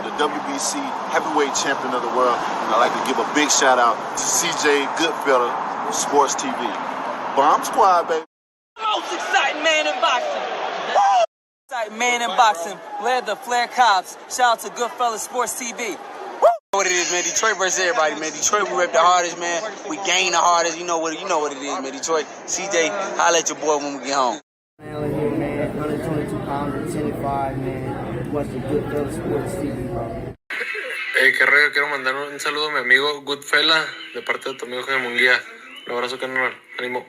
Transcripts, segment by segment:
The WBC heavyweight champion of the world. And I'd like to give a big shout out to CJ Goodfella, Sports TV. Bomb Squad, baby. Most exciting man in boxing. Exciting man in boxing. Led the Flair Cops. Shout out to Goodfella Sports TV. What it is, man. Detroit versus everybody, man. Detroit, we rep the hardest, man. We gain the hardest. You know what it is, man. Detroit, CJ, holla at your boy when we get home. Man, here, man. 122 pounds, 10-5, man. Watch the Goodfella Sports TV, bro. Qué rollo, quiero mandar un saludo a mi amigo Goodfella de parte de tu amigo Jaime Munguía. Un abrazo, carnal. Ánimo.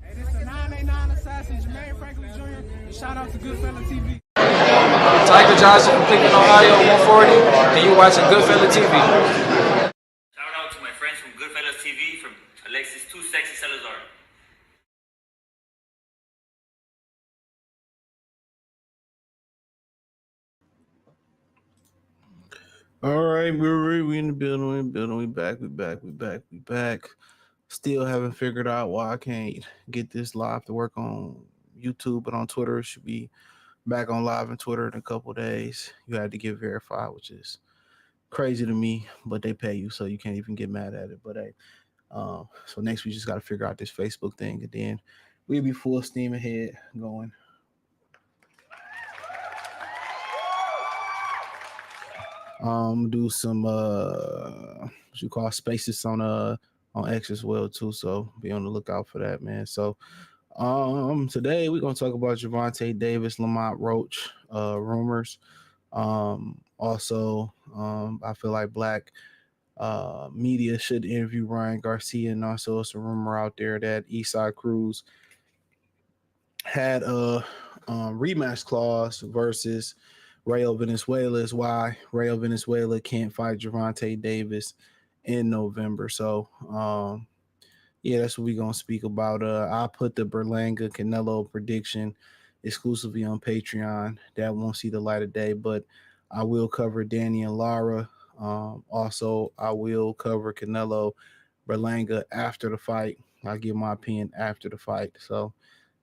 Hey, this is the 989 Assassin, Jermaine Franklin Jr. Shout out to Goodfella TV. Tiger Johnson from Cleveland, Ohio, 140, and you watching Goodfella TV. Shout out to my friends from Goodfella TV, from Alexis Too Sexy Salazar. All right, we in the building, we back. Still haven't figured out why I can't get this live to work on YouTube, but on Twitter it should be back on live on Twitter in a couple of days. You had to get verified, which is crazy to me, but they pay you, so you can't even get mad at it. But hey, so next we just got to figure out this Facebook thing, and then we'll be full steam ahead going. Do some what you call spaces on X as well too, so be on the lookout for that, man. So today we're gonna talk about Gervonta Davis, Lamont, Roach rumors. Also I feel like black media should interview Ryan Garcia, and also it's a rumor out there that Eastside Cruz had a rematch clause versus Rayo Venezuela. Is why Rayo Venezuela can't fight Gervonta Davis in November. So yeah, that's what we're gonna speak about. I put the Berlanga Canelo prediction exclusively on Patreon. That won't see the light of day, but I will cover Danny and Lara. Also, I will cover Canelo Berlanga after the fight. I'll give my opinion after the fight. So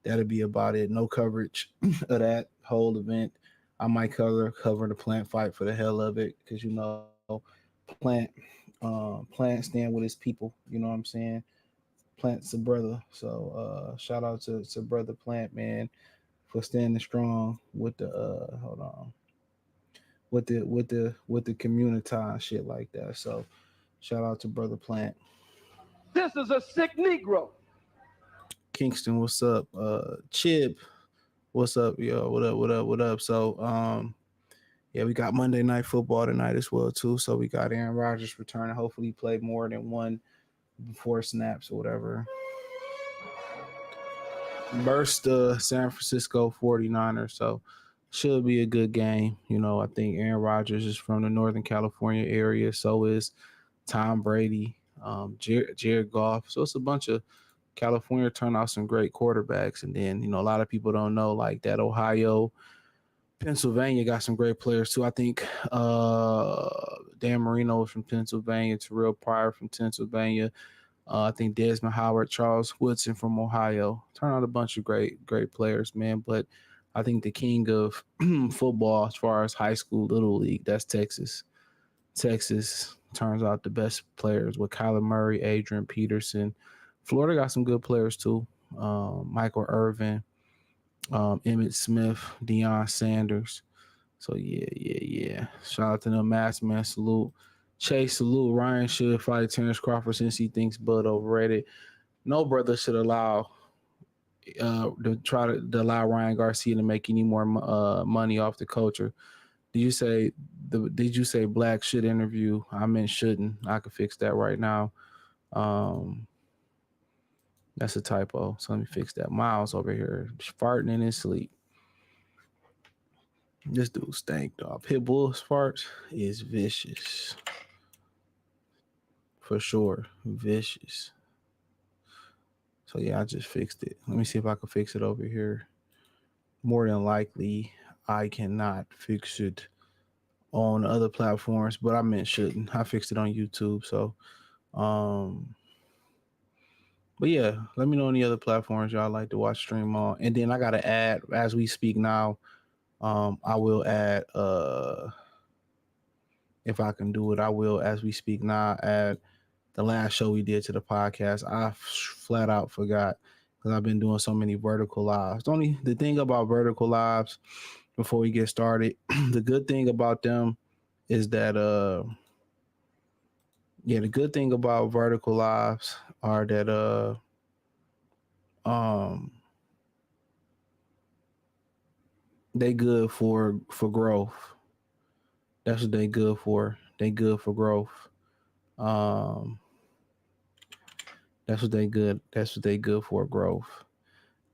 that'll be about it. No coverage of that whole event. I might cover the Plant fight for the hell of it, because Plant stand with his people. You know what I'm saying? Plant's a brother. So shout out to brother Plant, man, for standing strong with the with the community and shit like that. So shout out to Brother Plant. This is a sick Negro. Kingston, what's up? Chip, what's up? Yo, what up? So yeah, we got Monday Night Football tonight as well too. So we got Aaron Rodgers returning. Hopefully he played more than one before snaps or whatever. Burst the San Francisco 49ers. So should be a good game. You know, I think Aaron Rodgers is from the Northern California area. So is Tom Brady, Jared Goff. So it's a bunch of California turned out some great quarterbacks. And then, you know, a lot of people don't know like that Ohio, Pennsylvania got some great players too. I think Dan Marino was from Pennsylvania, Terrell Pryor from Pennsylvania. I think Desmond Howard, Charles Woodson from Ohio. Turned out a bunch of great players, man. But I think the king of football as far as high school, little league, that's Texas. Texas turns out the best players with Kyler Murray, Adrian Peterson. Florida got some good players too. Michael Irvin, Emmitt Smith, Deion Sanders. So yeah. Shout out to them, Mass Man. Salute. Chase, salute. Ryan should fight Terrence Crawford since he thinks Bud overrated. No brother should allow allow Ryan Garcia to make any more money off the culture. Did you say Black should interview? I meant shouldn't. I could fix that right now. That's a typo. So let me fix that. Miles over here farting in his sleep. This dude stank, dog. Pitbull's farts is vicious. For sure. Vicious. So yeah, I just fixed it. Let me see if I can fix it over here. More than likely, I cannot fix it on other platforms, but I meant shouldn't. I fixed it on YouTube. So but yeah, let me know any other platforms y'all like to watch stream on. And then I gotta add, as we speak now, I will add if I can do it, I will, as we speak now, add the last show we did to the podcast. I flat out forgot because I've been doing so many vertical lives. The thing about vertical lives, before we get started, the good thing about them is that the good thing about vertical lives are that they good for growth. That's what they good for. They good for growth. That's what they good for, growth.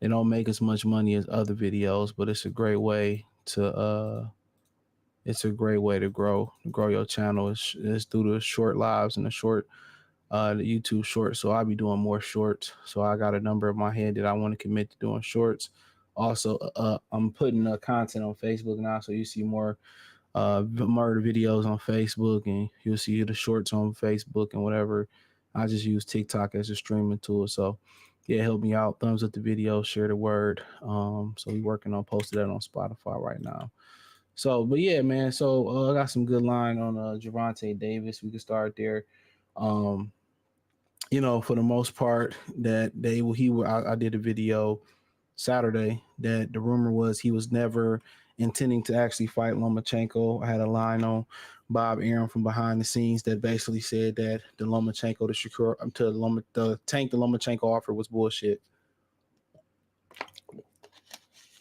They don't make as much money as other videos, but it's a great way to grow your channel. It's through the short lives and the YouTube shorts. So I'll be doing more shorts. So I got a number in my head that I want to commit to doing shorts. Also, I'm putting content on Facebook now, so you see more murder videos on Facebook, and you'll see the shorts on Facebook and whatever. I just use TikTok as a streaming tool. So yeah, help me out. Thumbs up the video, share the word. So we working on posting that on Spotify right now. So, but yeah, man. So I got some good line on Gervonta Davis. We can start there. You know, for the most part, that I did a video Saturday that the rumor was he was never intending to actually fight Lomachenko. I had a line on Bob Aaron from behind the scenes that basically said that the Tank the Lomachenko offer was bullshit.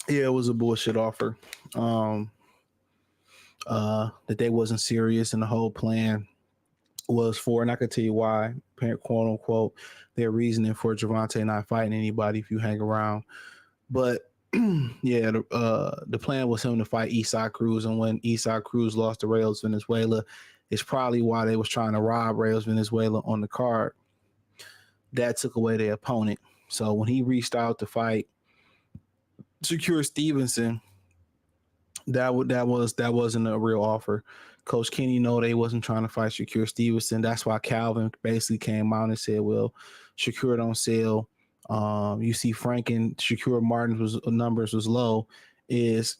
Yeah, it was a bullshit offer. That they wasn't serious, and the whole plan was for, and I could tell you why, quote unquote, their reasoning for Gervonta not fighting anybody if you hang around. But yeah, the plan was him to fight Isaac Cruz, and when Isaac Cruz lost to Rayo Venezuela, it's probably why they was trying to rob Rayo Venezuela on the card. That took away their opponent. So when he reached out to fight Shakur Stevenson, that wasn't a real offer. Coach Kenny know they wasn't trying to fight Shakur Stevenson. That's why Calvin basically came out and said, well, Shakur don't sell. You see Frank and Shakur Martin's numbers was low. That's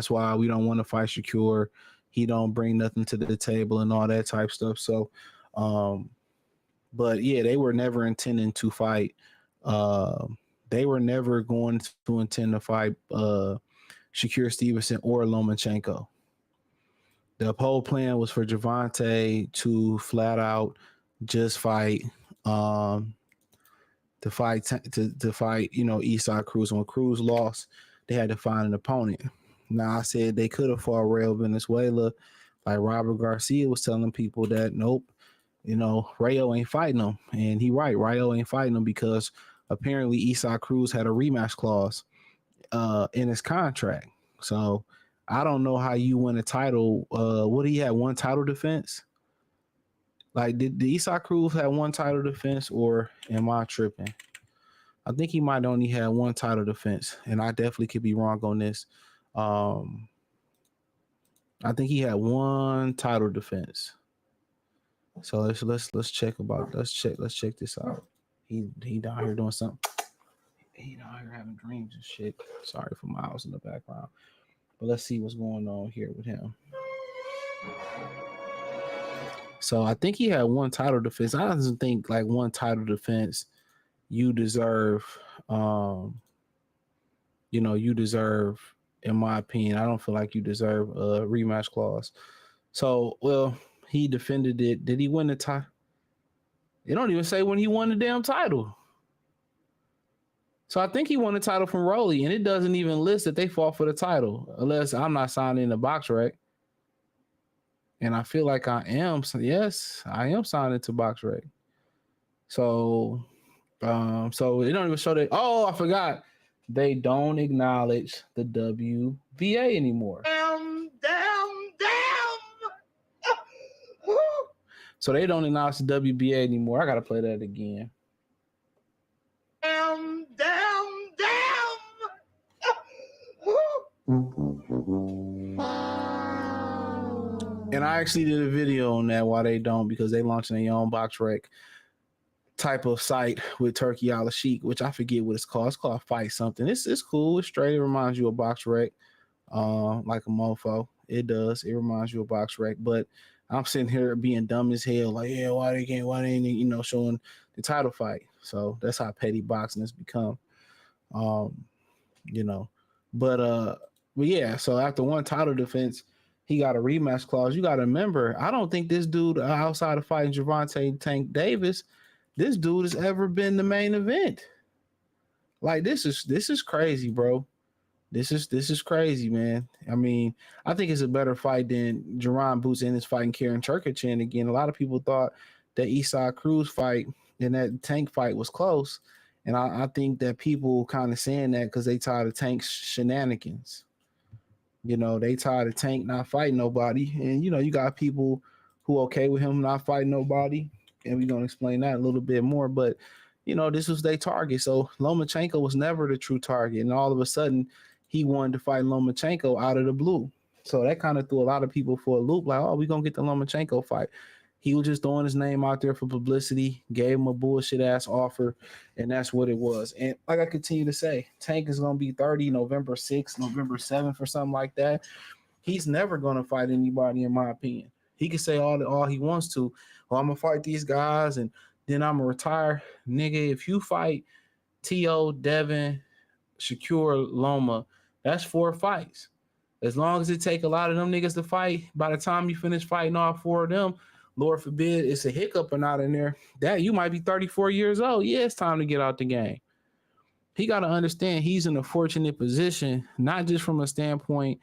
why we don't want to fight Shakur. He don't bring nothing to the table and all that type stuff. So, but yeah, they were never intending to fight. They were never going to intend to fight Shakur Stevenson or Lomachenko. The whole plan was for Gervonta to flat out just fight, to fight, Eastside Cruz. When Cruz lost, they had to find an opponent. Now I said they could have fought Rayo Venezuela, like Robert Garcia was telling people that nope, Rayo ain't fighting them, and he right, Rayo ain't fighting them because apparently Eastside Cruz had a rematch clause in his contract. So I don't know how you win a title. What he had one title defense? Like did the Eastside Cruz have one title defense, or am I tripping? I think he might only have one title defense, and I definitely could be wrong on this. I think he had one title defense. So let's check this out. He down here doing something. He down here having dreams and shit. Sorry for Miles in the background. But let's see what's going on here with him. So I think he had one title defense. I don't think like one title defense you deserve, in my opinion, I don't feel like you deserve a rematch clause. So, well, he defended it. Did he win the title? It don't even say when he won the damn title. So I think he won the title from Rolly, and it doesn't even list that they fought for the title, unless I'm not signed in the box rec. And I feel like I am. So yes, I am signed into box rec. So it don't even show that. Oh, I forgot. They don't acknowledge the WBA anymore. Damn. So they don't acknowledge the WBA anymore. I gotta play that again. Damn. And I actually did a video on that why they don't, because they launching their own box rec type of site with Turkey Al Sheik, which I forget what it's called. It's called Fight something. It's cool. It's straight. It reminds you of box rec, like a mofo. It does. It reminds you of box rec. But I'm sitting here being dumb as hell. Like, yeah, why they ain't showing the title fight? So that's how petty boxing has become. But yeah. So after one title defense, he got a rematch clause. You got to remember, I don't think this dude outside of fighting Gervonta Tank Davis, this dude has ever been the main event. Like this is crazy, bro. This is crazy, man. I mean, I think it's a better fight than Jerron Boots Ennis fighting Karen Turkachin again. A lot of people thought that Eastside Cruz fight and that Tank fight was close, and I think that people kind of saying that because they tired of Tank's shenanigans. They tired of Tank not fighting nobody, and you got people who okay with him not fighting nobody. And we're going to explain that a little bit more. But, this was their target. So Lomachenko was never the true target. And all of a sudden, he wanted to fight Lomachenko out of the blue. So that kind of threw a lot of people for a loop. Like, oh, we're going to get the Lomachenko fight. He was just throwing his name out there for publicity, gave him a bullshit-ass offer, and that's what it was. And like I continue to say, Tank is going to be 30 November 6th, November 7th or something like that. He's never going to fight anybody, in my opinion. He can say all he wants to. Oh, I'm going to fight these guys, and then I'm going to retire. Nigga, if you fight T.O., Devin, Shakur, Loma, that's 4 fights. As long as it take a lot of them niggas to fight, by the time you finish fighting all 4 of them, Lord forbid it's a hiccup or not in there, that you might be 34 years old. Yeah, it's time to get out the game. He got to understand he's in a fortunate position, not just from a standpoint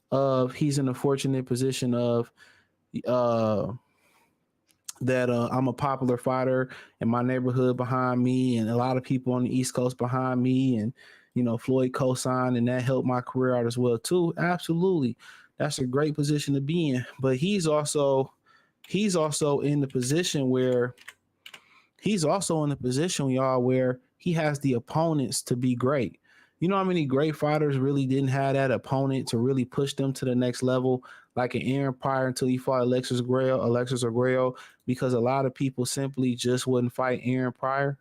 of he's in a fortunate position of that I'm a popular fighter in my neighborhood behind me and a lot of people on the East Coast behind me, and Floyd co-signed, and that helped my career out as well too. Absolutely. That's a great position to be in. But he's also in the position where y'all, where he has the opponents to be great. You know how many great fighters really didn't have that opponent to really push them to the next level, like an Aaron Pryor until he fought Alexis Arguello, because a lot of people simply just wouldn't fight Aaron Pryor.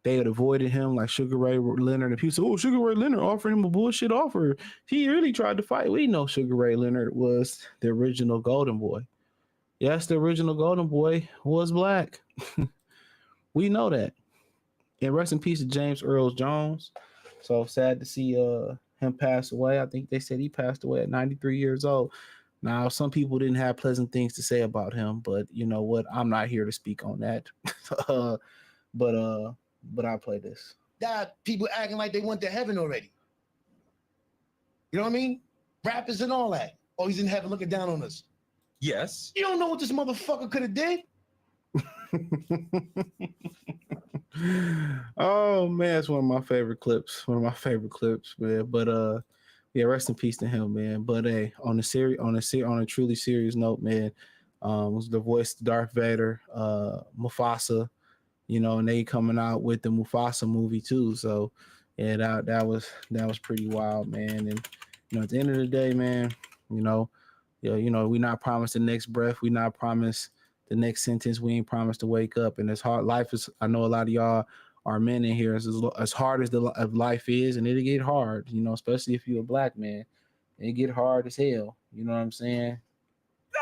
They had avoided him, like Sugar Ray Leonard. And people said, oh, Sugar Ray Leonard offered him a bullshit offer. He really tried to fight. We know Sugar Ray Leonard was the original Golden Boy. Yes, the original Golden Boy was black. We know that. And rest in peace to James Earl Jones. So sad to see him pass away. I think they said he passed away at 93 years old. Now, some people didn't have pleasant things to say about him, but you know what? I'm not here to speak on that. But I'll play this. That people acting like they went to heaven already. You know what I mean? Rappers and all that. Oh, he's in heaven looking down on us. Yes. You don't know what this motherfucker could have did? Oh man, it's one of my favorite clips. Man. But yeah, rest in peace to him, man. But hey, on a truly serious note, man, was the voice of Darth Vader, Mufasa, you know, and they coming out with the Mufasa movie too. So yeah, that was pretty wild, man. And you know, at the end of the day, man, you know, we not promised the next breath, we not promised the next sentence, we ain't promised to wake up. And as hard life is, I know a lot of y'all are men in here, as hard as life is, and it'll get hard, you know, especially if you're a black man, it get hard as hell. You know what I'm saying? It's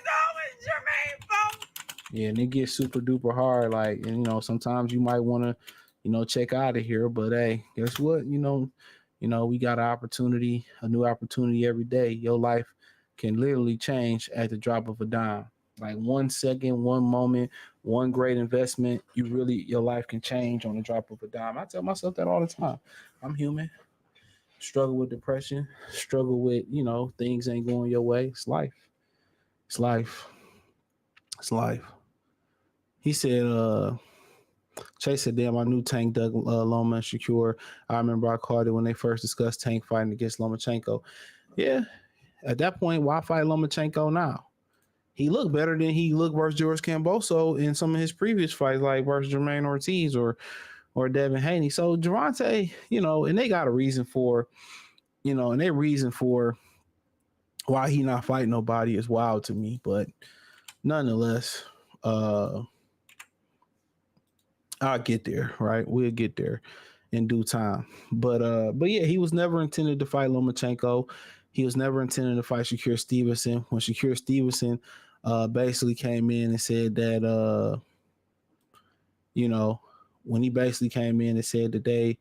always Jermaine's fault. Yeah, and it gets super duper hard. Like, and you know, sometimes you might want to, you know, check out of here. But hey, guess what? You know, we got a new opportunity every day. Your life can literally change at the drop of a dime. Like 1 second, one moment, one great investment, your life can change on the drop of a dime. I tell myself that all the time. I'm human. Struggle with depression. Struggle with, you know, things ain't going your way. It's life. It's life. It's life. He said, Chase said, damn, I knew Tank dug Loma and Shakur. I remember I called it when they first discussed Tank fighting against Lomachenko. Yeah, at that point, why fight Lomachenko now? He looked better than he looked versus George Camboso in some of his previous fights, like versus Jermaine Ortiz or Devin Haney. So Gervonta, you know, and they got a reason for, you know, and their reason for why he not fighting nobody is wild to me. But nonetheless, I'll get there, right? We'll get there in due time. But yeah, he was never intended to fight Lomachenko. He was never intended to fight Shakur Stevenson. When Shakur Stevenson basically came in and said that, you know, when he basically came in and said that they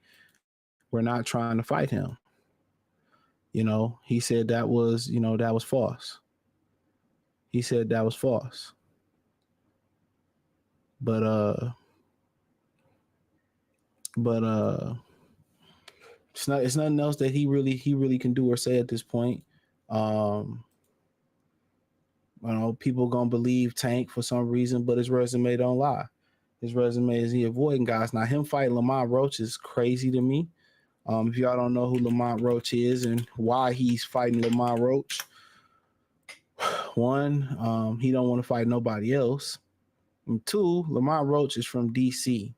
were not trying to fight him, you know, he said that was, you know, that was false. He said that was false. But it's nothing else that he really can do or say at this point. You know, people gonna believe Tank for some reason, but his resume don't lie. His resume is he avoiding guys. Now him fighting Lamont Roach is crazy to me. If y'all don't know who Lamont Roach is and why he's fighting Lamont Roach, one, he don't want to fight nobody else. And two, Lamont Roach is from DC.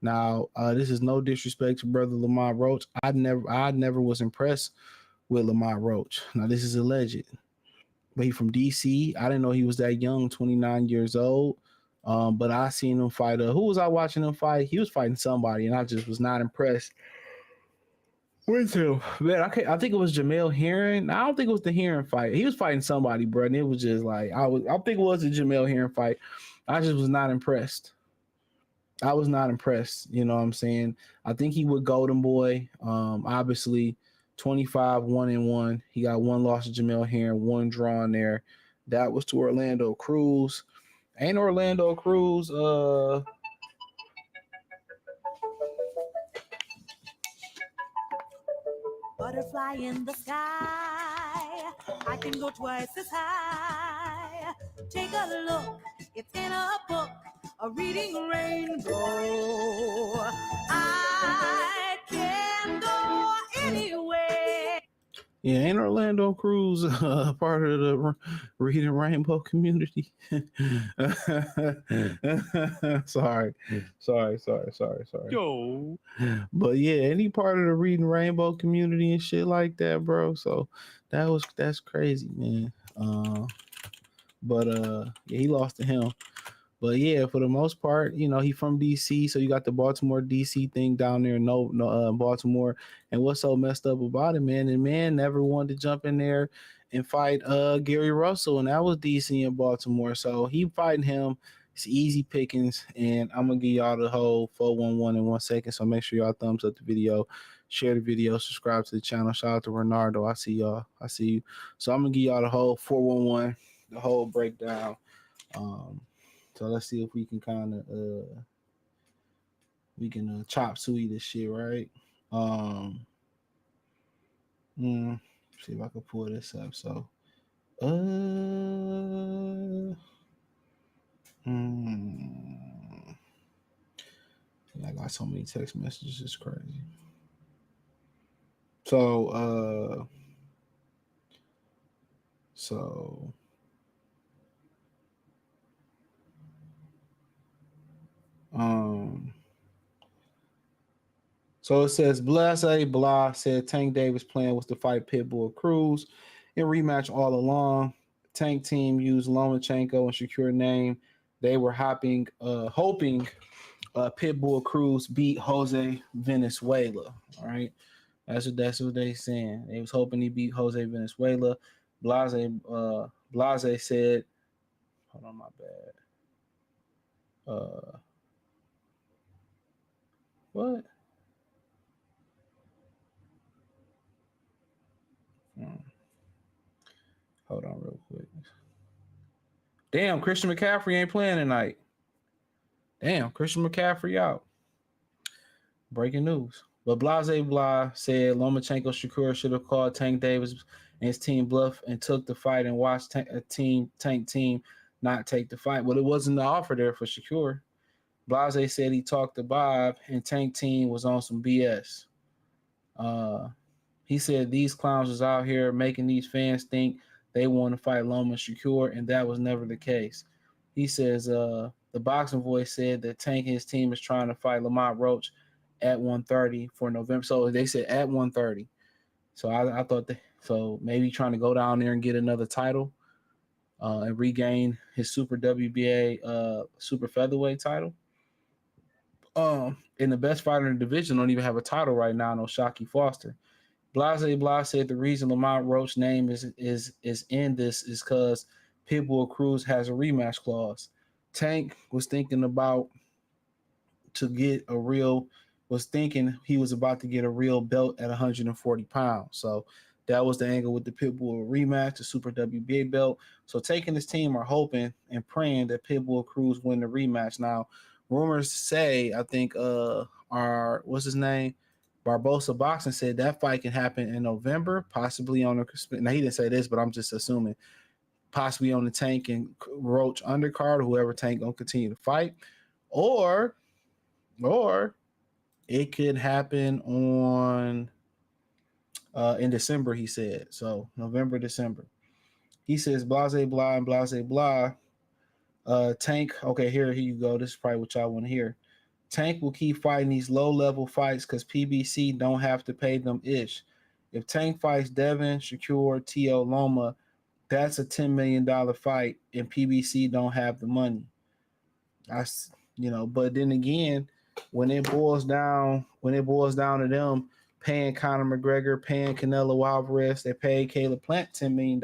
Now, this is no disrespect to brother Lamont Roach. I never was impressed with Lamont Roach. Now, this is alleged. But he's from DC. I didn't know he was that young, 29 years old. But I seen him fight. Who was I watching him fight? He was fighting somebody, and I just was not impressed with him. Man, I think it was Jamel Herring. I don't think it was the Herring fight. He was fighting somebody, bro, and it was just like I think it was the Jamel Herring fight. I just was not impressed. I was not impressed. You know what I'm saying? I think he would Golden Boy. Obviously, 25, 1-1. He got one loss to Jamel Herring, one draw in there. That was to Orlando Cruz. Ain't Orlando Cruz butterfly in the sky, I can go twice as high. Take a look, it's in a book, a reading rainbow. I can go anywhere. Yeah, ain't Orlando Cruz part of the Reading Rainbow community? Sorry. Yo. But yeah, any part of the Reading Rainbow community and shit like that, bro. So that's crazy, man. Yeah, he lost to him. But yeah, for the most part, you know, he from DC, so you got the Baltimore DC thing down there in Baltimore. And what's so messed up about it, man? And man never wanted to jump in there and fight Gary Russell, and that was DC and Baltimore. So he fighting him. It's easy pickings, and I'm gonna give y'all the whole 411 in 1 second. So make sure y'all thumbs up the video, share the video, subscribe to the channel. Shout out to Renardo. I see y'all. I see you. So I'm gonna give y'all the whole 411, the whole breakdown. So let's see if we can kind of chop suey this shit, right? See if I can pull this up. So I got so many text messages, it's crazy. So it says Blase Blah said Tank Davis' plan was to fight Pitbull Cruz in rematch all along. Tank team used Lomachenko and Shakur name. They were hoping Pitbull Cruz beat Jose Venezuela. All right. That's what they saying. They was hoping he beat Jose Venezuela. Blase said, hold on, my bad. What? Hold on real quick. Damn, Christian McCaffrey ain't playing tonight. Damn, Christian McCaffrey out. Breaking news. But Blase Blah said Lomachenko Shakur should have called Tank Davis and his team bluff and took the fight and watched Tank team not take the fight. Well, it wasn't the offer there for Shakur. Blase said he talked to Bob and Tank team was on some BS. He said these clowns was out here making these fans think they want to fight Loma Shakur, and that was never the case. He says the boxing voice said that Tank and his team is trying to fight Lamont Roach at 130 for November. So they said at 130. So I thought so maybe trying to go down there and get another title and regain his Super WBA Super Featherweight title. And the best fighter in the division don't even have a title right now, no Shockey Foster. Blase Blah said the reason Lamont Roach's name is in this is because Pitbull Cruz has a rematch clause. Tank was thinking he was about to get a real belt at 140 pounds. So that was the angle with the Pitbull rematch, the Super WBA belt. So Tank and his team are hoping and praying that Pitbull Cruz win the rematch. Now, rumors say, I think what's his name? Barbosa Boxing said that fight can happen in November, possibly on the. Now he didn't say this, but I'm just assuming possibly on the Tank and Roach undercard, or whoever Tank gonna continue to fight, or it could happen on in December. He said so, November, December. He says Blase Blah and Blase Blah. Tank. Okay, here you go. This is probably what y'all want to hear. Tank will keep fighting these low-level fights because PBC don't have to pay them ish. If Tank fights Devin, Shakur, T.O. Loma, that's a $10 million fight, and PBC don't have the money. But then again, when it boils down to them paying Conor McGregor, paying Canelo Alvarez, they paid Caleb Plant $10 million,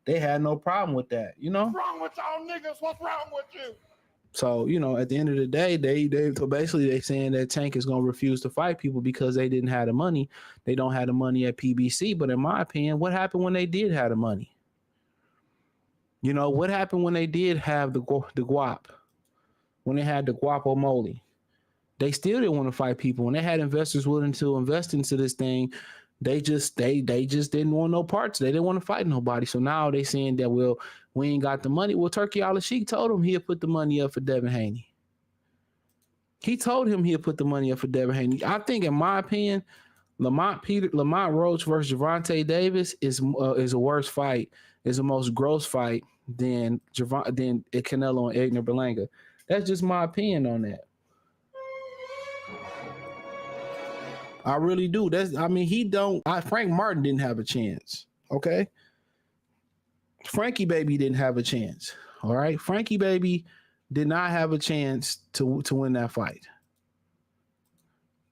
they had no problem with that, What's wrong with y'all niggas? What's wrong with you? So, at the end of the day, they saying that Tank is going to refuse to fight people because they didn't have the money. They don't have the money at PBC. But in my opinion, what happened when they did have the money? What happened when they did have the guap? When they had the guapomole? They still didn't want to fight people. When they had investors willing to invest into this thing, they just didn't want no parts. They didn't want to fight nobody. So now they saying that, well, we ain't got the money. Well, Turkey Al-Sheikh told him he'll put the money up for Devin Haney. He told him he'll put the money up for Devin Haney. I think, in my opinion, Lamont Roach versus Gervonta Davis is a worse fight. Is a most gross fight than Canelo and Edgar Berlanga. That's just my opinion on that. I really do. Frank Martin didn't have a chance. Okay. Frankie Baby didn't have a chance. All right. Frankie Baby did not have a chance to win that fight.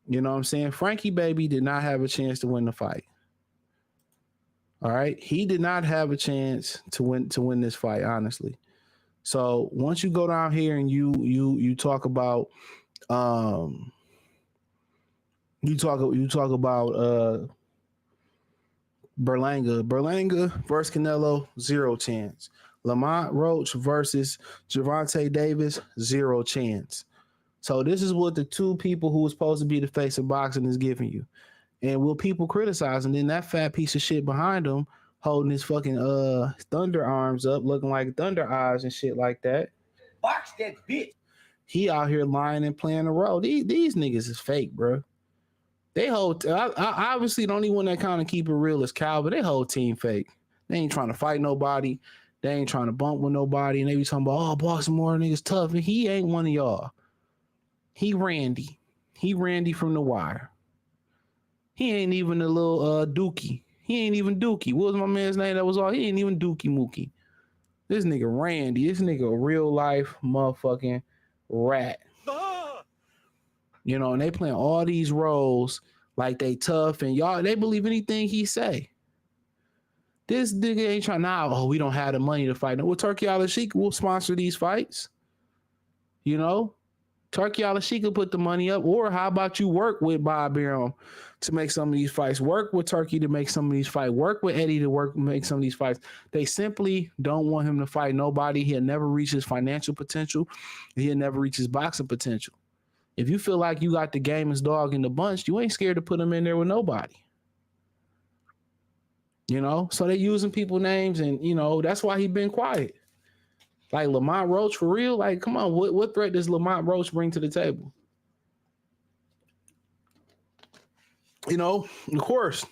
You know what I'm saying? Frankie Baby did not have a chance to win the fight. All right. He did not have a chance to win this fight, honestly. So once you go down here and you talk about You talk about Berlanga versus Canelo, 0 chance. Lamont Roach versus Gervonta Davis, 0 chance. So this is what the two people who was supposed to be the face of boxing is giving you. And will people criticize? And then that fat piece of shit behind him holding his fucking thunder arms up, looking like thunder eyes and shit like that. Box that bitch. He out here lying and playing the role. These niggas is fake, bro. They whole I obviously the only one that kind of keep it real is Cal, but they whole team fake. They ain't trying to fight nobody. They ain't trying to bump with nobody. And they be talking about, oh, Baltimore niggas tough. And he ain't one of y'all. He Randy. He Randy from The Wire. He ain't even a little Dookie. He ain't even Dookie. What was my man's name that was all? He ain't even Dookie Mookie. This nigga Randy. This nigga a real life motherfucking rat. You know, and they playing all these roles like they tough and y'all, they believe anything he say. This nigga ain't trying now, oh, we don't have the money to fight. No, well, Turkey Al-Sheikh will sponsor these fights. You know? Turkey Al-Sheikh will put the money up. Or how about you work with Bob Arum to make some of these fights? Work with Turkey to make some of these fights. Work with Eddie to make some of these fights. They simply don't want him to fight nobody. He'll never reach his financial potential. He'll never reach his boxing potential. If you feel like you got the gamest dog in the bunch, you ain't scared to put him in there with nobody. You know? So they using people names and, you know, that's why he been quiet. Like Lamont Roach, for real? Like, come on, what threat does Lamont Roach bring to the table? You know, of course,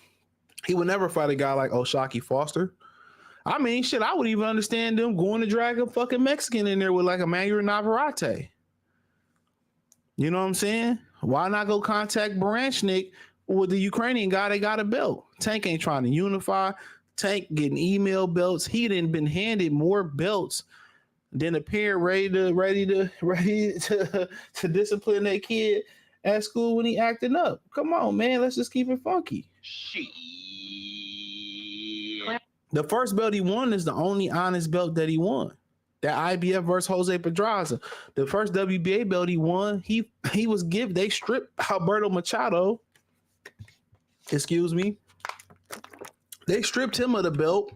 he would never fight a guy like O'Shaquie Foster. I mean, shit, I would even understand them going to drag a fucking Mexican in there with like a Manuel Navarrete. You know what I'm saying? Why not go contact Baranchnik with the Ukrainian guy that got a belt? Tank ain't trying to unify. Tank getting email belts. He done been handed more belts than a parent ready to discipline that kid at school when he acting up. Come on, man. Let's just keep it funky. Shit. The first belt he won is the only honest belt that he won. That IBF versus Jose Pedraza. The first WBA belt he won, he was given. They stripped Alberto Machado. Excuse me. They stripped him of the belt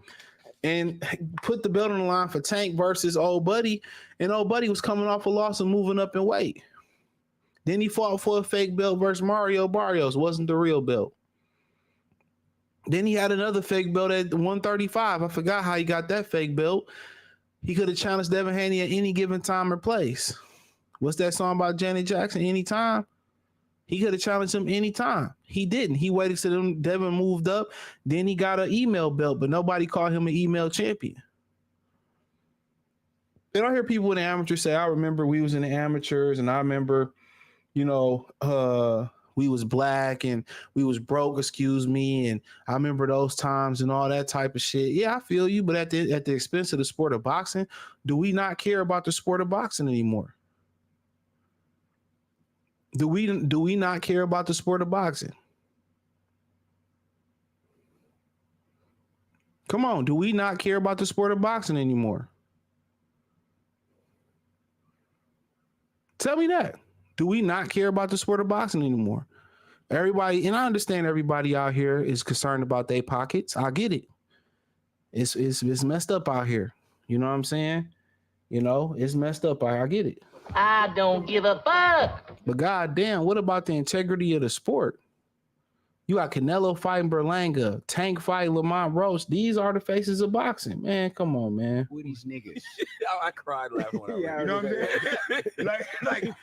and put the belt on the line for Tank versus Old Buddy. And Old Buddy was coming off a loss and moving up in weight. Then he fought for a fake belt versus Mario Barrios. Wasn't the real belt. Then he had another fake belt at 135. I forgot how he got that fake belt. He could have challenged Devin Haney at any given time or place. What's that song about Janet Jackson? Anytime? He could have challenged him anytime. He didn't. He waited till Devin moved up. Then he got an email belt, but nobody called him an email champion. And I hear people in the amateurs say, I remember we was in the amateurs and I remember, you know, we was black and we was broke, excuse me. And I remember those times and all that type of shit. Yeah, I feel you. But at the expense of the sport of boxing, do we not care about the sport of boxing anymore? Do we not care about the sport of boxing? Come on. Do we not care about the sport of boxing anymore? Tell me that. Do we not care about the sport of boxing anymore? Everybody, and I understand everybody out here is concerned about their pockets. I get it. It's messed up out here. You know what I'm saying? You know, it's messed up out here. I get it. I don't give a fuck. But goddamn, what about the integrity of the sport? You got Canelo fighting Berlanga, Tank fighting Lamont Roach. These are the faces of boxing. Man, come on, man. Who are these niggas? I cried laughing when I Yeah, read you know what I'm saying? like,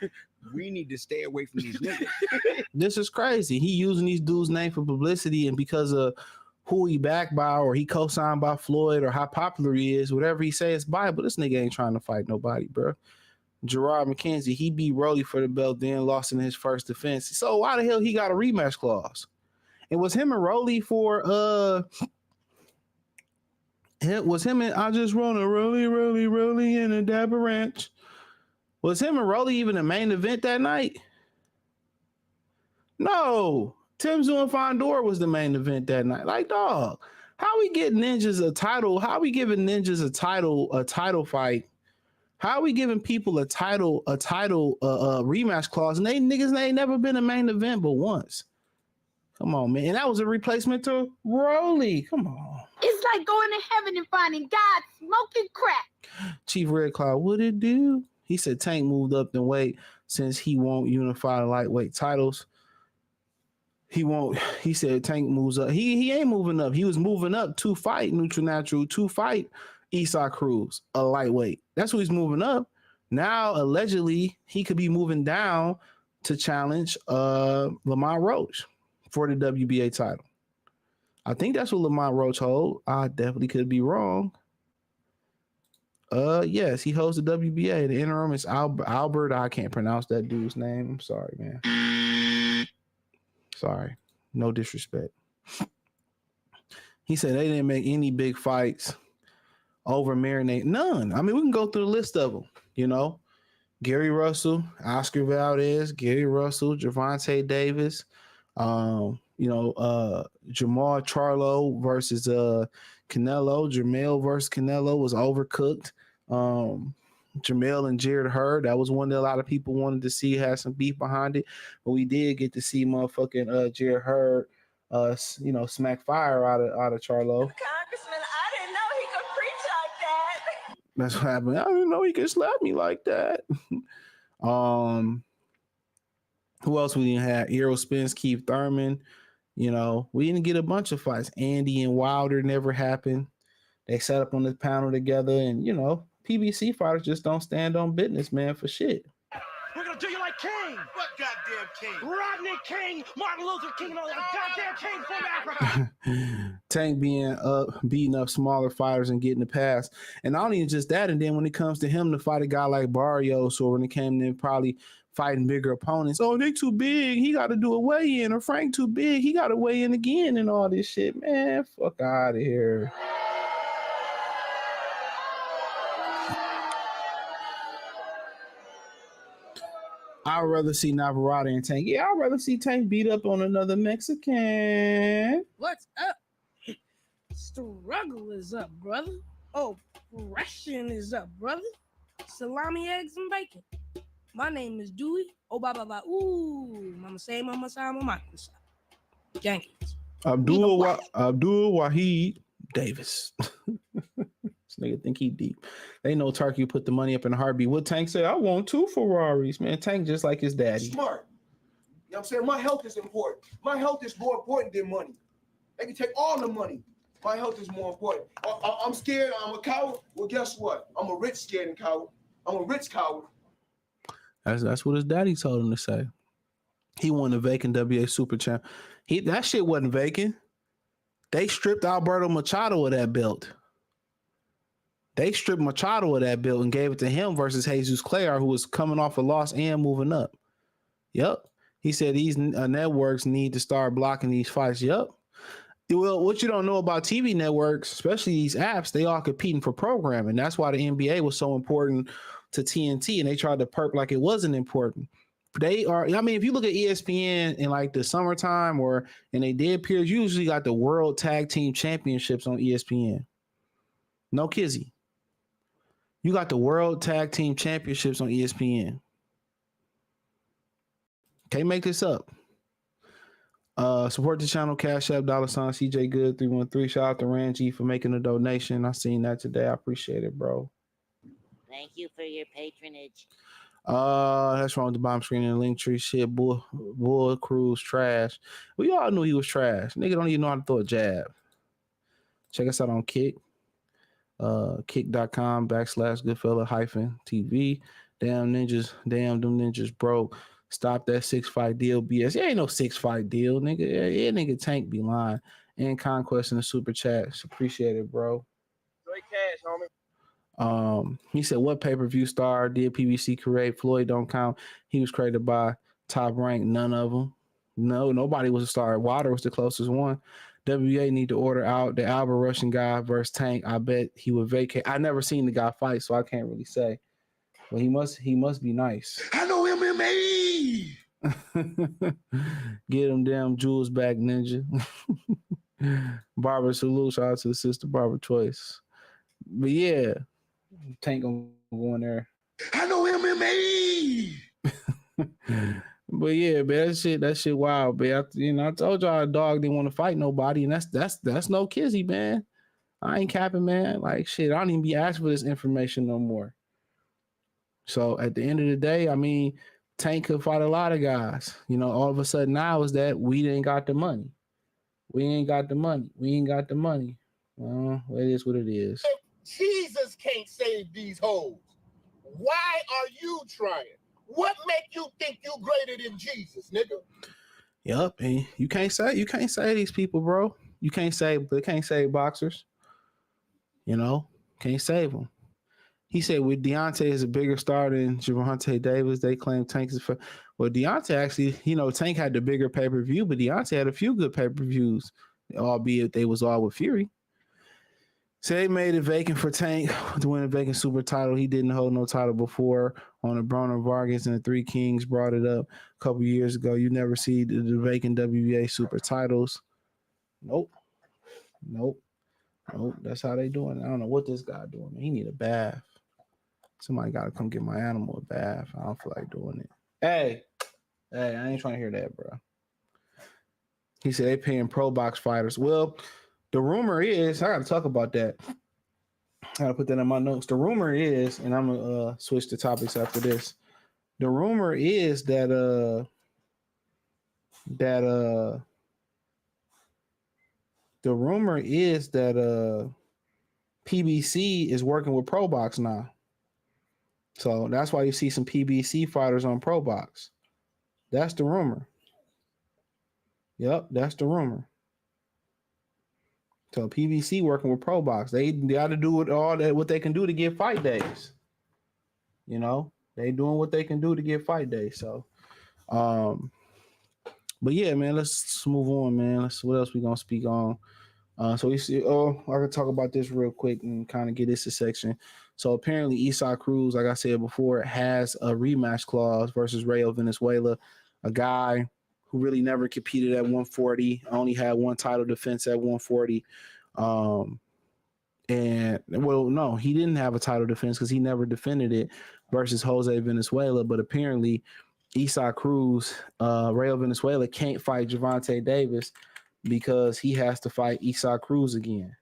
we need to stay away from these niggas. This is crazy. He using these dudes' name for publicity, and because of who he backed by or he co-signed by Floyd or how popular he is, whatever he says, Bible. This nigga ain't trying to fight nobody, bro. Gerard McKenzie, he beat Rolly for the belt, then lost in his first defense. So why the hell he got a rematch clause? It was him and Rolly for it was him and I just run a Rolly in a Dapper Ranch. Was him and Rolly even the main event that night? No. Tim Zoo and Fondor was the main event that night. Like, dog, how we get ninjas a title? How we giving ninjas a title fight? How are we giving people a title rematch clause? And they niggas ain't never been a main event but once. Come on, man. And that was a replacement to Rolly. Come on. It's like going to heaven and finding God smoking crack. Chief Red Cloud, what it do? He said Tank moved up in weight since he won't unify the lightweight titles. He said Tank moves up. He ain't moving up. He was moving up to fight Neutral Natural, to fight Isaac Cruz, a lightweight. That's what he's moving up. Now, allegedly, he could be moving down to challenge Lamont Roach for the WBA title. I think that's what Lamont Roach holds. I definitely could be wrong. Yes, he holds the WBA. The interim is Albert. I can't pronounce that dude's name. I'm sorry, man. Sorry. No disrespect. He said they didn't make any big fights over Marinate. None. I mean, we can go through the list of them, you know. Gary Russell, Oscar Valdez, Gary Russell, Gervonta Davis, Jamal Charlo versus Canelo. Jamel versus Canelo was overcooked. Jamel and Jared Hurd, that was one that a lot of people wanted to see, had some beef behind it, but we did get to see motherfucking Jared Hurd smack fire out of Charlo. Congressman, I didn't know he could preach like that. That's what happened. I didn't know he could slap me like that. Who else we didn't have? Errol Spence, Keith Thurman. You know, we didn't get a bunch of fights. Andy and Wilder never happened. They sat up on the panel together, and you know, PBC fighters just don't stand on business, man, for shit. We're gonna do you like King. What goddamn King? Rodney King, Martin Luther King, and all the goddamn King from Africa. Tank beating up smaller fighters and getting the pass. And not even just that, and then when it comes to him to fight a guy like Barrios, or when it came to probably fighting bigger opponents, oh, they too big, he got to do a weigh-in, or Frank too big, he got to weigh in again, and all this shit. Man, fuck out of here. I'd rather see Navarrete and Tank. Yeah, I'd rather see Tank beat up on another Mexican. What's up? Struggle is up, brother. Oppression is up, brother. Salami, eggs, and bacon. My name is Dewey. Oh, bye, bye, bye. Ooh, mama say, mama sign, mama Microsoft. Yankees. Abdul Wahid Davis. This nigga think he deep. They know Turkey put the money up in a heartbeat. What Tank said, I want 2 Ferraris, man. Tank just like his daddy. Smart. You know what I'm saying? My health is important. My health is more important than money. They can take all the money. My health is more important. I'm scared. I'm a coward. Well, guess what? I'm a rich scared coward. I'm a rich coward. That's what his daddy told him to say. He won the vacant WA Super Champ. That shit wasn't vacant. They stripped Alberto Machado of that belt. They stripped Machado of that belt and gave it to him versus Jesus Clare, who was coming off a loss and moving up. Yep. He said these networks need to start blocking these fights. Yep. Well, what you don't know about TV networks, especially these apps, they all competing for programming. That's why the NBA was so important to TNT, and they tried to perp like it wasn't important. They are, I mean, if you look at ESPN in like the summertime in they dead periods, you usually got the World Tag Team Championships on ESPN. No kizzy. You got the World Tag Team Championships on ESPN. Can't make this up. Support the channel, Cash App, $ CJ Good 313. Shout out to Ranji for making a donation. I seen that today. I appreciate it, bro. Thank you for your patronage. That's wrong with the bomb screen and the link tree. Shit, Bull Cruz trash. We all knew he was trash. Nigga don't even know how to throw a jab. Check us out on Kick. Kick.com/Goodfella-TV. Damn them ninjas broke. Stop that 6-fight deal BS. It ain't no 6-fight deal, nigga. Yeah, nigga Tank be lying. And Conquest in the super chat. Appreciate it, bro. Straight cash, homie. He said, what pay-per-view star did PBC create? Floyd don't count. He was created by Top Rank. None of them. No, nobody was a star. Wilder was the closest one. WBA need to order out the Albert Russian guy versus Tank. I bet he would vacate. I never seen the guy fight, so I can't really say. But he must be nice. I know MMA. Get them damn jewels back, ninja. Barbara salute. Shout out to the sister Barbara Choice. But yeah, Tank gonna go in there. I know MMA. But yeah, man, that shit wild, man. I told y'all a dog didn't want to fight nobody, and that's no kizzy, man. I ain't capping, man. Like shit, I don't even be asked for this information no more. So at the end of the day, I mean, Tank could fight a lot of guys. All of a sudden now is that we ain't got the money. We ain't got the money. Well, it is what it is. Jesus can't save these hoes. Why are you trying? What make you think you greater than Jesus, nigga? Yup, and you can't say these people, bro. You can't save boxers. Can't save them. He said with Deontay is a bigger star than Gervonta Davis. They claim Tank is well, Deontay actually, Tank had the bigger pay-per-view, but Deontay had a few good pay-per-views, albeit they was all with Fury. So they made it vacant for Tank to win a vacant super title. He didn't hold no title before on the Broner Vargas and the Three Kings brought it up a couple years ago. You never see the vacant WBA super titles. Nope. That's how they doing it. I don't know what this guy doing. He need a bath. Somebody got to come get my animal a bath. I don't feel like doing it. Hey, I ain't trying to hear that, bro. He said they paying pro box fighters. Well, the rumor is, I got to talk about that. I got to put that in my notes. The rumor is, and I'm going to switch the topics after this. The rumor is that PBC is working with Pro Box now. So that's why you see some PBC fighters on Pro Box. That's the rumor. Yep, that's the rumor. So PBC working with Pro Box. They got to do what they can do to get fight days. They doing what they can do to get fight days. So, but yeah, man, let's move on, man. What else we gonna speak on? So we see. I can talk about this real quick and kind of get this a section. So apparently, Isaac Cruz, like I said before, has a rematch clause versus Rayo Venezuela, a guy who really never competed at 140, only had one title defense at 140. No, he didn't have a title defense because he never defended it versus Jose Venezuela. But apparently, Isaac Cruz, Rayo Venezuela can't fight Gervonta Davis because he has to fight Isaac Cruz again.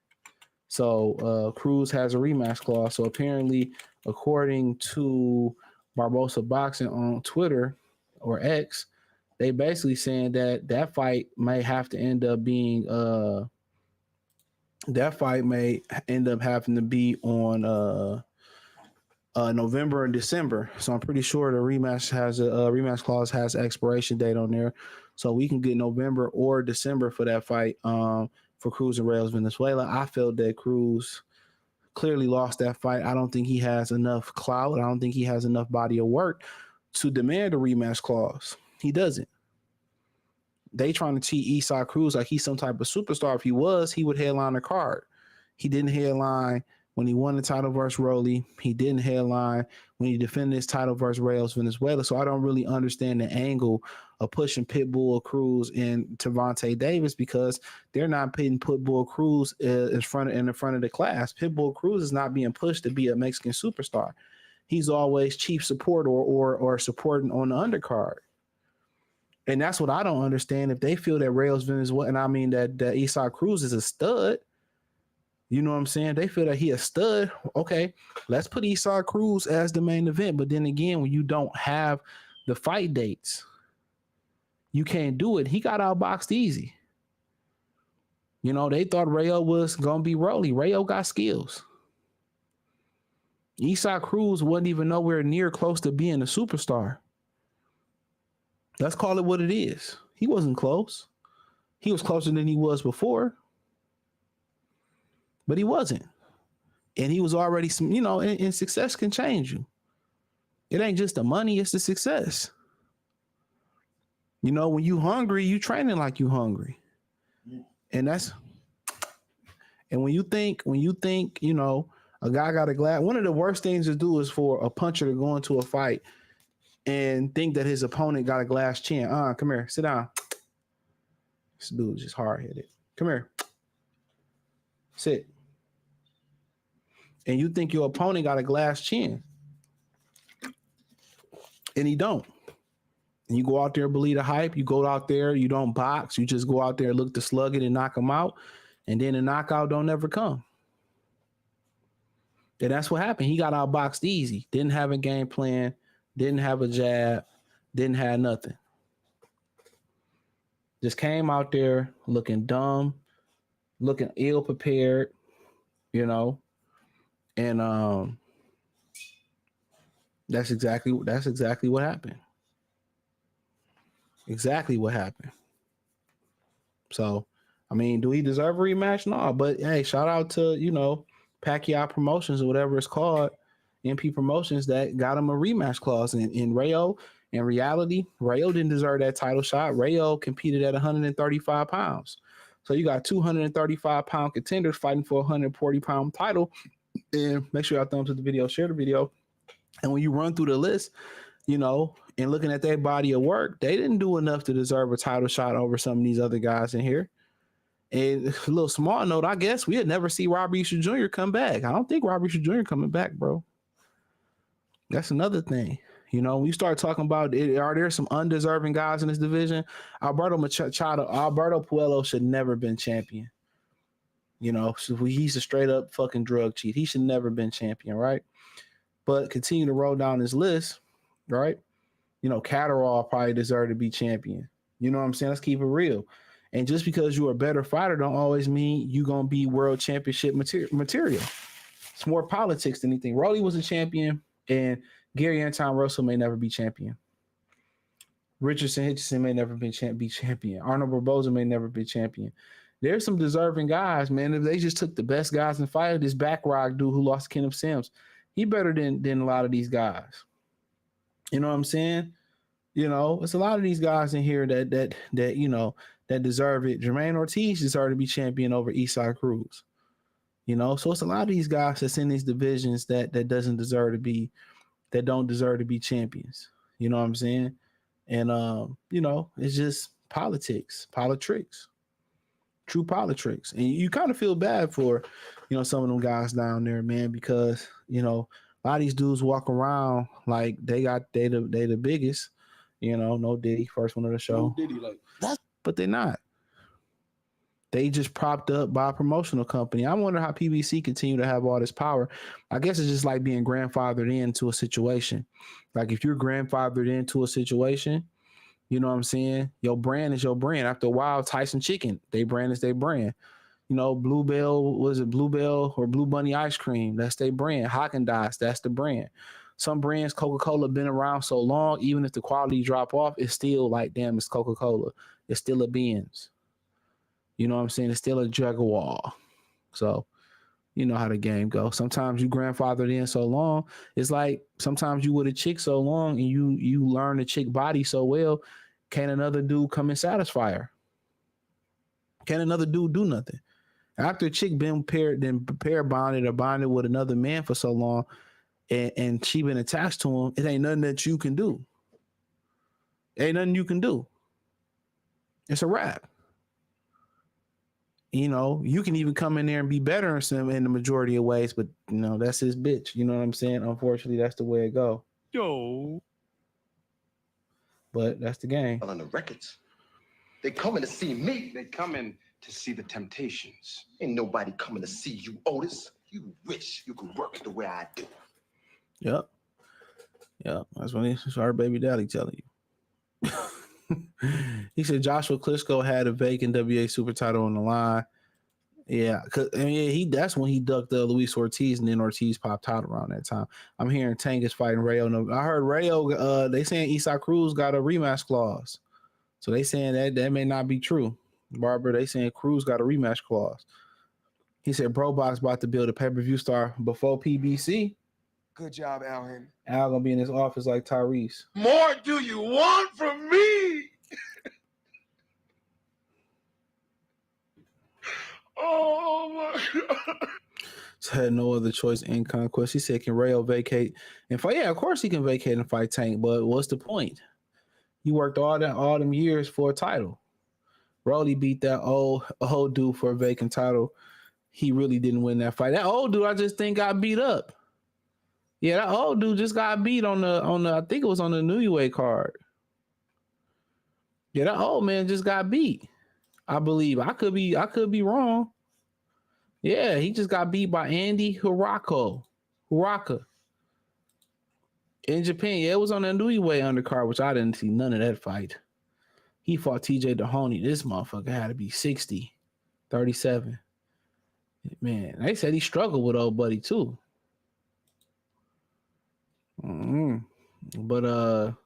So Cruz has a rematch clause. So apparently, according to Barbosa Boxing on Twitter or X, they basically saying that fight may have to end up being having to be on November and December. So I'm pretty sure the rematch has a rematch clause has expiration date on there, so we can get November or December for that fight for Cruz and Rayo Venezuela. I felt that Cruz clearly lost that fight. I don't think he has enough clout. I don't think he has enough body of work to demand a rematch clause. He doesn't. They trying to treat Isaac Cruz like he's some type of superstar. If he was, he would headline the card. He didn't headline when he won the title versus Rolly. He didn't headline when he defended his title versus Rayo Venezuela. So I don't really understand the angle of pushing Pitbull Cruz and Gervonta Davis because they're not putting Pitbull Cruz in the front of the class. Pitbull Cruz is not being pushed to be a Mexican superstar. He's always chief support or supporting on the undercard. And that's what I don't understand. If they feel that Rayo Venezuela, and I mean that Isaac Cruz is a stud, you know what I'm saying? They feel that he a stud. Okay, let's put Isaac Cruz as the main event. But then again, when you don't have the fight dates, you can't do it. He got outboxed easy. They thought Rayo was going to be Rolly. Rayo got skills. Isaac Cruz wasn't even nowhere near close to being a superstar. Let's call it what it is. He wasn't close. He was closer than he was before. But he wasn't. And he was already, and success can change you. It ain't just the money, it's the success. When you hungry, you training like you hungry. And when you think, a guy got a glass, one of the worst things to do is for a puncher to go into a fight and think that his opponent got a glass chin. Come here, sit down. This dude's just hard-headed. Come here. Sit. And you think your opponent got a glass chin. And he don't. And you go out there, believe the hype. You go out there, you don't box. You just go out there, look to slug it and knock them out. And then the knockout don't ever come. And that's what happened. He got outboxed easy. Didn't have a game plan. Didn't have a jab. Didn't have nothing. Just came out there looking dumb, looking ill prepared, you know. And that's exactly what happened. Exactly what happened. So, I mean, do he deserve a rematch? No, but hey, shout out to, you know, Pacquiao Promotions or whatever it's called, MP Promotions, that got him a rematch clause. In Rayo, in reality, Rayo didn't deserve that title shot. Rayo competed at 135 pounds. So you got 235-pound contenders fighting for a 140-pound title. And make sure y'all thumbs up the video, share the video. And when you run through the list, you know, and looking at their body of work, they didn't do enough to deserve a title shot over some of these other guys in here. And a little small note, I guess we'd never see Robert Easter Jr. come back. I don't think Robert Easter Jr. coming back, bro. That's another thing. You know, when you start talking about are there some undeserving guys in this division? Alberto Puello should never been champion. You know, so he's a straight up fucking drug cheat. He should never been champion, right? But continue to roll down his list, right? You know, Catterall probably deserved to be champion. You know what I'm saying? Let's keep it real. And just because you're a better fighter don't always mean you're going to be world championship material. It's more politics than anything. Rolly was a champion, and Gary Anton Russell may never be champion. Richardson Hitchison may never be champion. Arnold Barboza may never be champion. There's some deserving guys, man. If they just took the best guys and fight, this back rock dude who lost Kenneth Sims, he better than a lot of these guys. You know what I'm saying? You know, it's a lot of these guys in here that you know, that deserve it. Jermaine Ortiz deserved to be champion over Eastside Cruz. You know, so it's a lot of these guys that's in these divisions that don't deserve to be champions. You know what I'm saying? And you know, it's just politics, true politics. And you kind of feel bad for, you know, some of them guys down there, man, because, you know, a lot of these dudes walk around like they the biggest, you know, no Diddy, first one of the show. No Diddy, like that's, but they're not. They just propped up by a promotional company. I wonder how PBC continue to have all this power. I guess it's just like being grandfathered into a situation. Like if you're grandfathered into a situation, you know what I'm saying? Your brand is your brand. After a while, Tyson Chicken, they brand is their brand. You know, Bluebell, was it Bluebell or Blue Bunny ice cream? That's their brand. Haagen-Dazs, that's the brand. Some brands, Coca-Cola, been around so long, even if the quality drop off, it's still like, damn, it's Coca-Cola. It's still a Benz. You know what I'm saying? It's still a Jaguar. So, you know how the game goes. Sometimes you grandfathered in so long. It's like sometimes you with a chick so long and you learn the chick body so well. Can another dude come and satisfy her? Can another dude do nothing? After a chick been pair bonded with another man for so long, and she been attached to him, it ain't nothing that you can do. Ain't nothing you can do. It's a wrap. You know, you can even come in there and be better in the majority of ways, but you know, that's his bitch. You know what I'm saying? Unfortunately, that's the way it go. Yo. But that's the game. On the records. They coming to see me. They coming to see the Temptations. Ain't nobody coming to see you, Otis. You wish you could work the way I do. Yep. That's when our baby daddy telling you. He said Joshua Klitschko had a vacant WA super title on the line. Yeah, that's when he ducked Luis Ortiz, and then Ortiz popped out around that time. I'm hearing Tank is fighting Rayo. I heard Rayo, they saying Eastside Cruz got a rematch clause. So they saying that may not be true. Barbara, they saying Cruz got a rematch clause. He said BroBox about to build a pay-per-view star before PBC. Good job, Al Henry. Al gonna be in his office like Tyrese. More do you want from me? Oh my God. So had no other choice in conquest. He said, can Rayo vacate and fight? Yeah, of course he can vacate and fight Tank, but what's the point? He worked all them years for a title. Rolly beat that old dude for a vacant title. He really didn't win that fight. That old dude, I just think got beat up. Yeah, that old dude just got beat on the I think it was on the Newyway card. Yeah, that old man just got beat. I believe. I could be wrong. Yeah, he just got beat by Andy Hiraka in Japan. Yeah, it was on the Inoue undercard, which I didn't see none of that fight. He fought TJ Dahoney. This motherfucker had to be 60, 37. Man, they said he struggled with old buddy too. But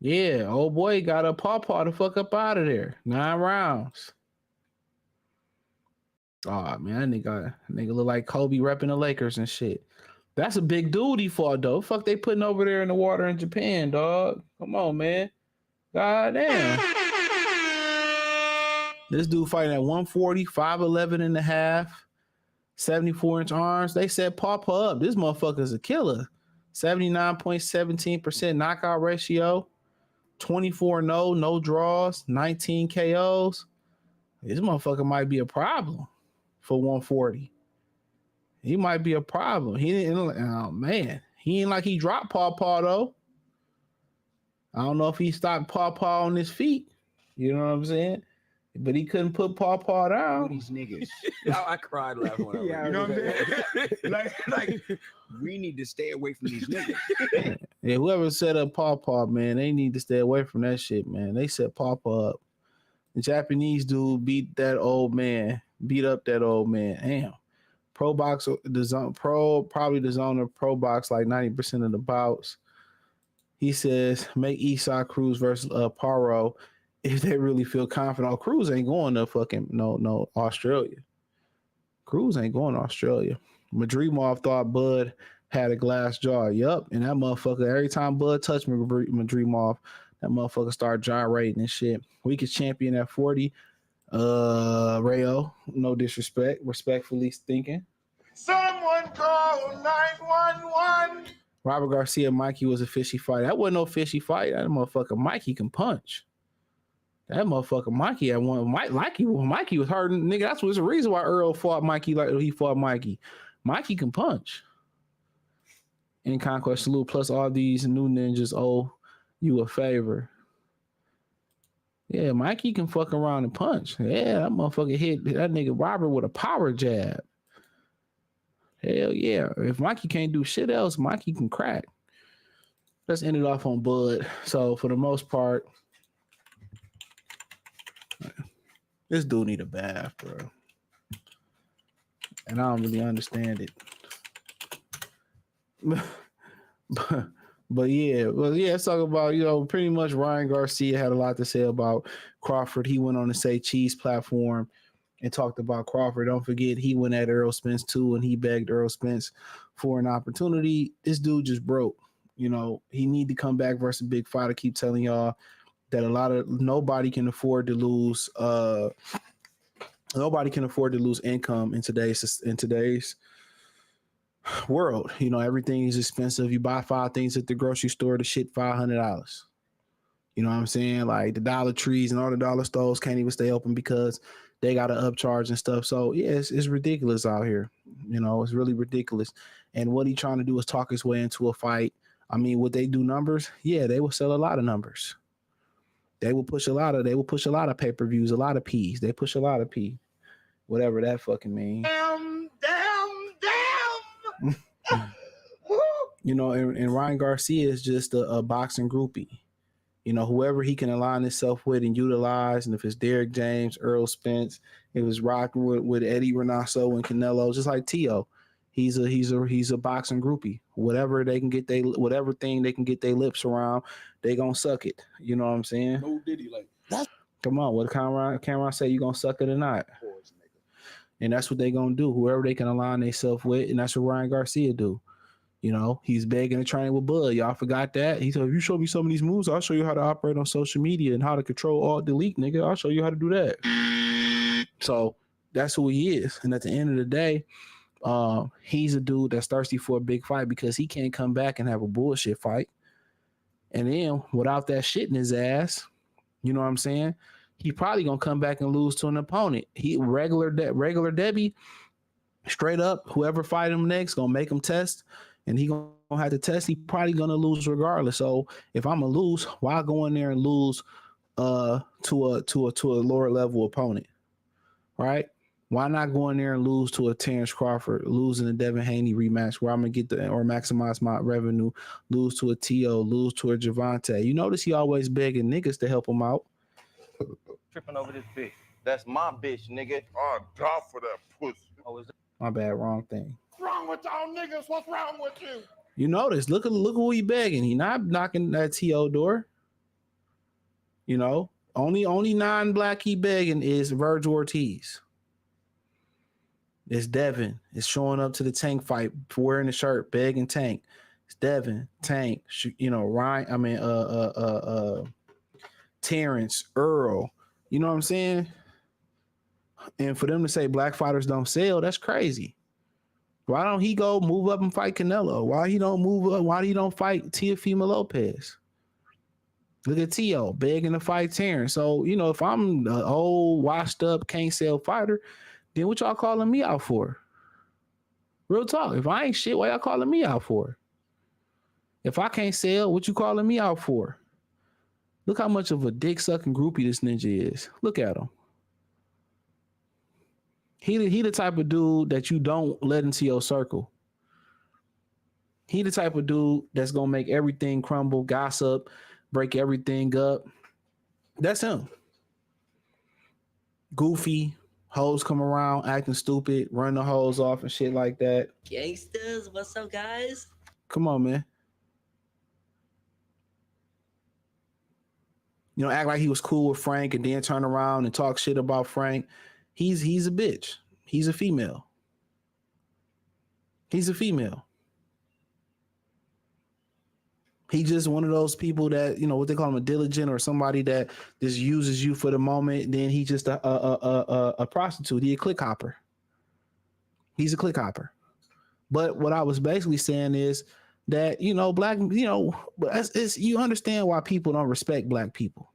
yeah, old boy got a pawpaw to fuck up out of there. 9 rounds. Oh man, that nigga look like Kobe repping the Lakers and shit. That's a big dude he fought though. Fuck they putting over there in the water in Japan, dog. Come on, man. God damn. This dude fighting at 140, 5'11 and a half, 74-inch arms. They said pop up. This motherfucker's a killer. 79.17% knockout ratio, 24-0, no draws, 19 KOs. This motherfucker might be a problem for 140. He might be a problem. He didn't. Oh man, he ain't like he dropped Paw though. I don't know if he stopped Paw on his feet. You know what I'm saying? But he couldn't put Paw down. These niggas. I cried laughing when I read. You know what I'm saying? like we need to stay away from these niggas. Yeah, whoever set up Paw, man, they need to stay away from that shit, man. They set Paw up. The Japanese dude beat up that old man. Damn. Pro box, probably the zone of pro box like 90% of the bouts. He says make Eastside Cruz versus Paro if they really feel confident. Oh, Cruz ain't going to fucking no Australia. Cruz ain't going to Australia. Madrimov thought Bud had a glass jaw. Yup, and that motherfucker, every time Bud touched Madrimov, that motherfucker started gyrating and shit. Weakest champion at 40. Rayo, no disrespect, respectfully thinking. Someone call 911. Robert Garcia, Mikey was a fishy fight. That wasn't no fishy fight. That motherfucker Mikey can punch. That motherfucker Mikey had one. Mikey was hurting, nigga. That's what's the reason why Earl fought Mikey like he fought Mikey. Mikey can punch. In Conquest Salute, plus all these new ninjas owe you a favor. Yeah, Mikey can fuck around and punch. Yeah, that motherfucker hit that nigga Robert with a power jab. Hell yeah. If Mikey can't do shit else, Mikey can crack. Let's end it off on Bud. So for the most part, this dude need a bath, bro. And I don't really understand it. But yeah, let's talk about, pretty much Ryan Garcia had a lot to say about Crawford. He went on the Say Cheese platform and talked about Crawford. Don't forget, he went at Errol Spence too, and he begged Errol Spence for an opportunity. This dude just broke. He need to come back versus a big fight. I keep telling y'all that nobody can afford to lose. Nobody can afford to lose income in today's world. Everything is expensive. You buy 5 things at the grocery store, the shit $500. You know what I'm saying? Like the Dollar Trees and all the dollar stores can't even stay open because they got to upcharge and stuff. So yeah, it's ridiculous out here. It's really ridiculous. And what he trying to do is talk his way into a fight. I mean, would they do numbers? Yeah, they will sell a lot of numbers. They will push a lot of pay-per-views, a lot of P's. They push a lot of P, whatever that fucking means. And Ryan Garcia is just a boxing groupie. Whoever he can align himself with and utilize, and if it's Derek James, Earl Spence, if it's rocking with Eddie Renasso and Canelo, just like Tio, he's a boxing groupie. Whatever thing they can get their lips around, they gonna suck it. You know what I'm saying? No Diddy like that. Come on, what Cameron say? You gonna suck it or not? And that's what they gonna do. Whoever they can align themselves with, and that's what Ryan Garcia do. He's begging to train with Bud. Y'all forgot that? He said, if you show me some of these moves, I'll show you how to operate on social media and how to control alt delete, nigga. I'll show you how to do that. So that's who he is. And at the end of the day, he's a dude that's thirsty for a big fight because he can't come back and have a bullshit fight. And then without that shit in his ass, you know what I'm saying? He probably gonna come back and lose to an opponent. He regular Debbie, straight up, whoever fight him next gonna make him test. And he gonna have to test. He probably gonna lose regardless. So if I'm gonna lose, why go in there and lose to a lower level opponent, right? Why not go in there and lose to a Terrence Crawford, losing a Devin Haney rematch where I'm gonna get or maximize my revenue, lose to a T.O., lose to a Gervonta. You notice he always begging niggas to help him out. Tripping over this bitch. That's my bitch, nigga. Oh, die for that pussy. Oh, is My bad, wrong thing. What's wrong with y'all niggas? What's wrong with you? You notice, look who he begging. He not knocking that T.O. door. You know, only non-black he begging is Virgil Ortiz. It's Devin. It's showing up to the Tank fight, wearing the shirt, begging Tank. It's Devin, Tank, Ryan. Terrence, Earl. You know what I'm saying? And for them to say black fighters don't sell, that's crazy. Why don't he go move up and fight Canelo? Why he don't move up? Why he don't fight Teofimo Lopez? Look at T.O. begging to fight Terrence. So, you know, if I'm an old, washed up, can't sell fighter, then what y'all calling me out for? Real talk. If I ain't shit, what y'all calling me out for? If I can't sell, what you calling me out for? Look how much of a dick-sucking groupie this ninja is. Look at him. He the type of dude that you don't let into your circle. He the type of dude that's going to make everything crumble, gossip, break everything up. That's him. Goofy. Hoes come around acting stupid, run the hoes off and shit like that. Gangsters, what's up, guys? Come on, man. You know, act like he was cool with Frank and then turn around and talk shit about Frank. He's a bitch. He's a female. He's a female. He just one of those people that, you know, what they call him, a diligent, or somebody that just uses you for the moment. Then he just a prostitute. He a click hopper. He's a click hopper. But what I was basically saying is that, you know, black, you know, you understand why people don't respect black people.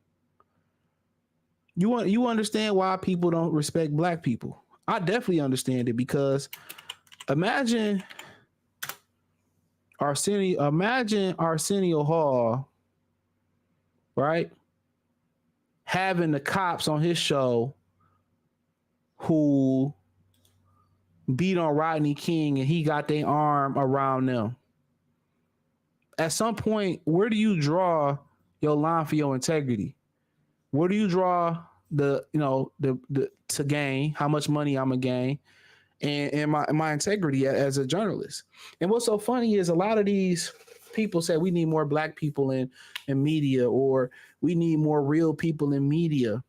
You understand why people don't respect black people. I definitely understand it, because imagine Arsenio Hall, right, having the cops on his show who beat on Rodney King and he got their arm around them. At some point, where do you draw your line for your integrity? Where do you draw the to gain, how much money I'm gonna gain, and my integrity as a journalist? And what's so funny is a lot of these people say we need more black people in media, or we need more real people in media.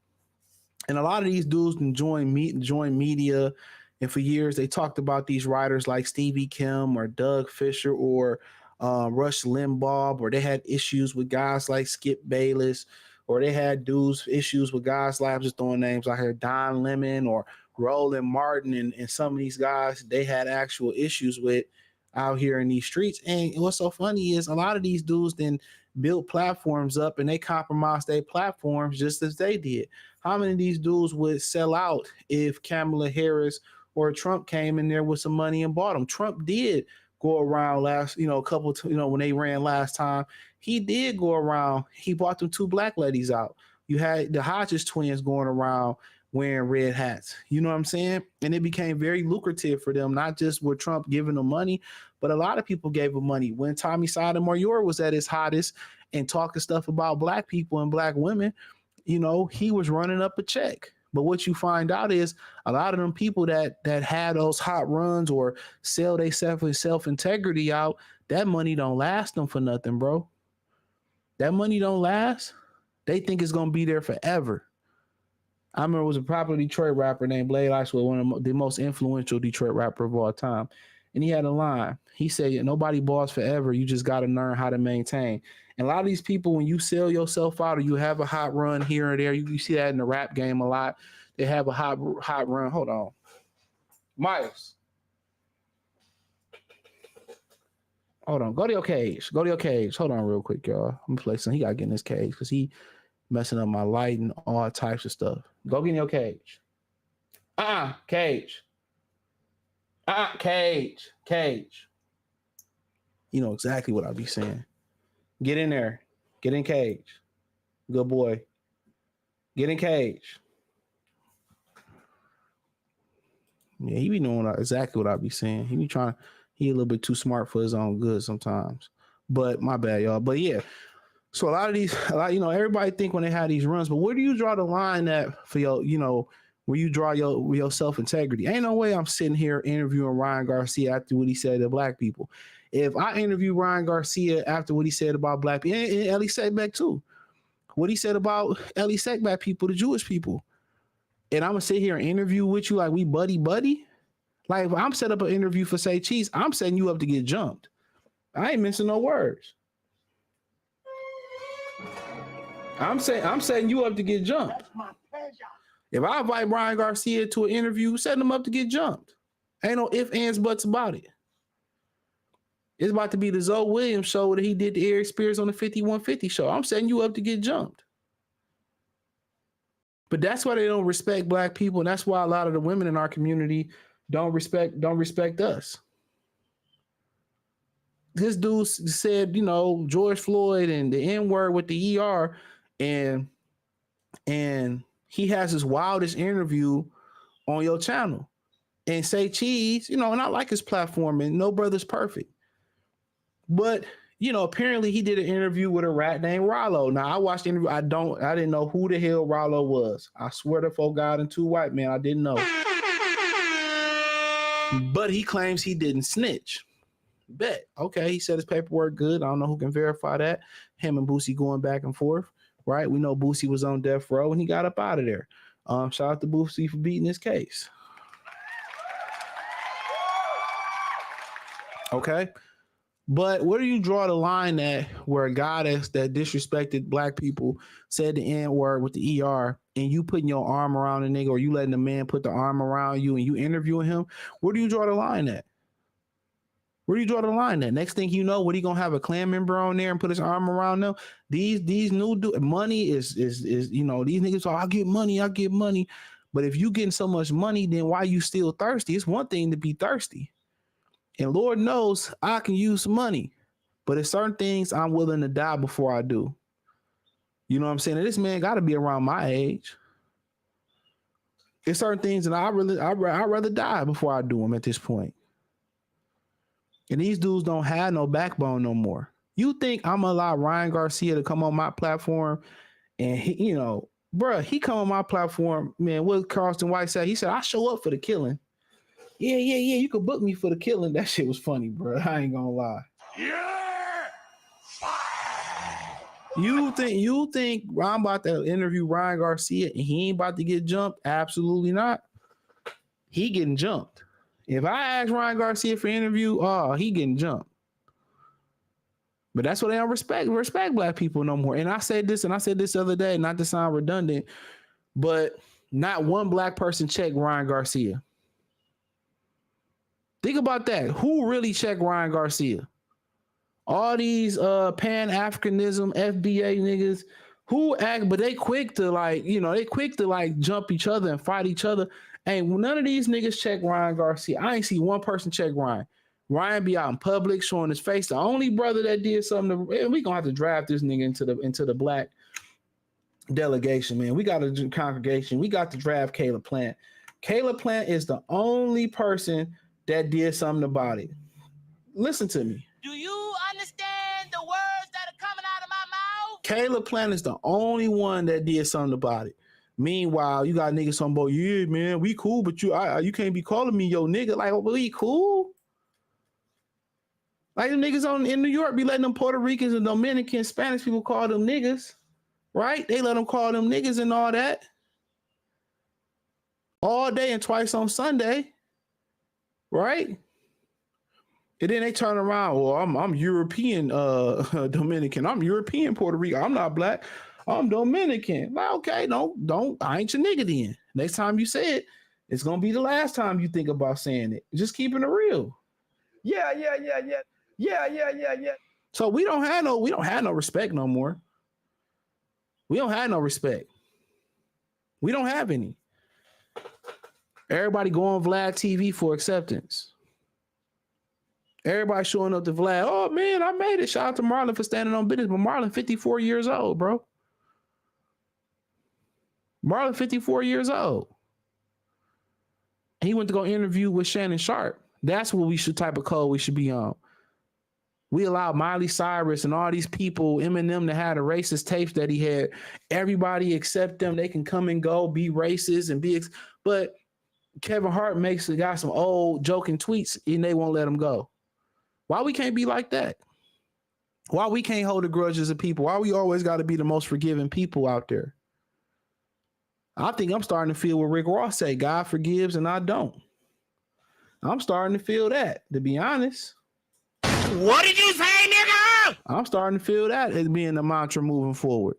And a lot of these dudes can join media. And for years, they talked about these writers like Stevie Kim or Doug Fisher or Rush Limbaugh, or they had issues with guys like Skip Bayless, or they had issues with guys like, I'm just throwing names out here, Don Lemon or Roland Martin, and some of these guys they had actual issues with out here in these streets. And what's so funny is a lot of these dudes then built platforms up and they compromised their platforms just as they did. How many of these dudes would sell out if Kamala Harris or Trump came in there with some money and bought them? Trump did go around when they ran last time, he did go around. He bought them 2 black ladies out. You had the Hodges twins going around wearing red hats. You know what I'm saying? And it became very lucrative for them, not just with Trump giving them money, but a lot of people gave them money. When Tommy Sotomayor was at his hottest and talking stuff about black people and black women, you know, he was running up a check. But what you find out is a lot of them people that had those hot runs or sell their self-integrity out, that money don't last them for nothing, bro. That money don't last. They think it's going to be there forever. I remember it was a popular Detroit rapper named Blade Icewood, one of the most influential Detroit rapper of all time. And he had a line. He said, nobody balls forever. You just got to learn how to maintain. And a lot of these people, when you sell yourself out or you have a hot run here and there, you see that in the rap game a lot. They have a hot run. Hold on. Miles. Hold on. Go to your cage. Hold on real quick, y'all. I'm play some. He got to get in his cage because he messing up my light and all types of stuff. Go get in your cage. Cage. Cage. You know exactly what I'll be saying. Get in there. Get in cage. Good boy. Get in cage. Yeah, he be knowing exactly what I be saying. He a little bit too smart for his own good sometimes. But my bad, y'all. But yeah. So a lot, everybody think when they have these runs, but where do you draw the line at for your, where you draw your self-integrity? Ain't no way I'm sitting here interviewing Ryan Garcia after what he said to black people. If I interview Ryan Garcia after what he said about black people, and Ellie Sackback too, what he said about Ellie Sackback people, the Jewish people, and I'm gonna sit here and interview with you like we buddy. Like if I'm set up an interview for Say Cheese, I'm setting you up to get jumped. I ain't missing no words. I'm setting you up to get jumped. That's my pleasure. If I invite Ryan Garcia to an interview, setting him up to get jumped. Ain't no ifs, ands, buts about it. It's about to be the Zoe Williams show that he did to Eric Spears on the 5150 show. I'm setting you up to get jumped. But that's why they don't respect black people. And that's why a lot of the women in our community don't respect us. This dude said, George Floyd and the N-word with the ER, and he has his wildest interview on your channel. And Say Cheese, and I like his platform, and no brother's perfect. But, apparently he did an interview with a rat named Rollo. Now I watched the interview. I didn't know who the hell Rollo was. I swear to fuck God and two white men, I didn't know. But he claims he didn't snitch. Bet. Okay, he said his paperwork good. I don't know who can verify that. Him and Boosie going back and forth, right? We know Boosie was on death row and he got up out of there. Shout out to Boosie for beating his case. Okay. But where do you draw the line at where a guy that disrespected black people said the N-word with the ER and you putting your arm around a nigga, or you letting the man put the arm around you and you interviewing him? Where do you draw the line at? Where do you draw the line at? Next thing you know, what, he gonna have a Klan member on there and put his arm around them? These new money is these niggas are, I get money. But if you getting so much money, then why you still thirsty? It's one thing to be thirsty. And Lord knows I can use some money, but there's certain things I'm willing to die before I do. You know what I'm saying? And this man got to be around my age. There's certain things that I'd rather die before I do them at this point. And these dudes don't have no backbone no more. You think I'm gonna allow Ryan Garcia to come on my platform and he come on my platform, man, what Carlton White said? He said, I show up for the killing. Yeah, you could book me for the killing. That shit was funny, bro. I ain't gonna lie. Yeah! You think I'm about to interview Ryan Garcia and he ain't about to get jumped? Absolutely not. He getting jumped. If I ask Ryan Garcia for an interview, he getting jumped. But that's what they don't respect black people no more. And I said this the other day, not to sound redundant, but not one black person checked Ryan Garcia. Think about that. Who really checked Ryan Garcia? All these Pan-Africanism, FBA niggas who act, but they quick to jump each other and fight each other. Ain't none of these niggas check Ryan Garcia. I ain't see one person check Ryan. Ryan be out in public showing his face. The only brother that did something, we gonna have to draft this nigga into the black delegation, man. We got a congregation. We got to draft Caleb Plant. Caleb Plant is the only person that did something about it. Listen to me. Do you understand the words that are coming out of my mouth? Caleb Plant is the only one that did something about it. Meanwhile, you got niggas on board. Yeah, man, we cool, but you can't be calling me yo nigga. Like, we cool? Like, the niggas in New York be letting them Puerto Ricans and Dominicans, Spanish people call them niggas, right? They let them call them niggas and all that. All day and twice on Sunday, right? And then they turn around, well, I'm European Dominican. I'm European Puerto Rican. I'm not black. I'm Dominican. Like, okay, I ain't your nigga then. Next time you say it, it's gonna be the last time you think about saying it. Just keeping it real. Yeah. So we don't have no respect no more. We don't have no respect. We don't have any. Everybody go on Vlad TV for acceptance. Everybody showing up to Vlad. Oh man, I made it. Shout out to Marlon for standing on business. But Marlon, 54 years old, bro. Marlon 54 years old. He went to go interview with Shannon Sharp. That's what type of code we should be on. We allowed Miley Cyrus and all these people, Eminem, to have the racist tapes that he had. Everybody accept them. They can come and go, be racist and be. But Kevin Hart got some old joking tweets and they won't let him go. Why we can't be like that? Why we can't hold the grudges of people? Why we always got to be the most forgiving people out there? I think I'm starting to feel what Rick Ross say, God forgives and I don't. I'm starting to feel that, to be honest. What did you say, nigga? I'm starting to feel that as being the mantra moving forward.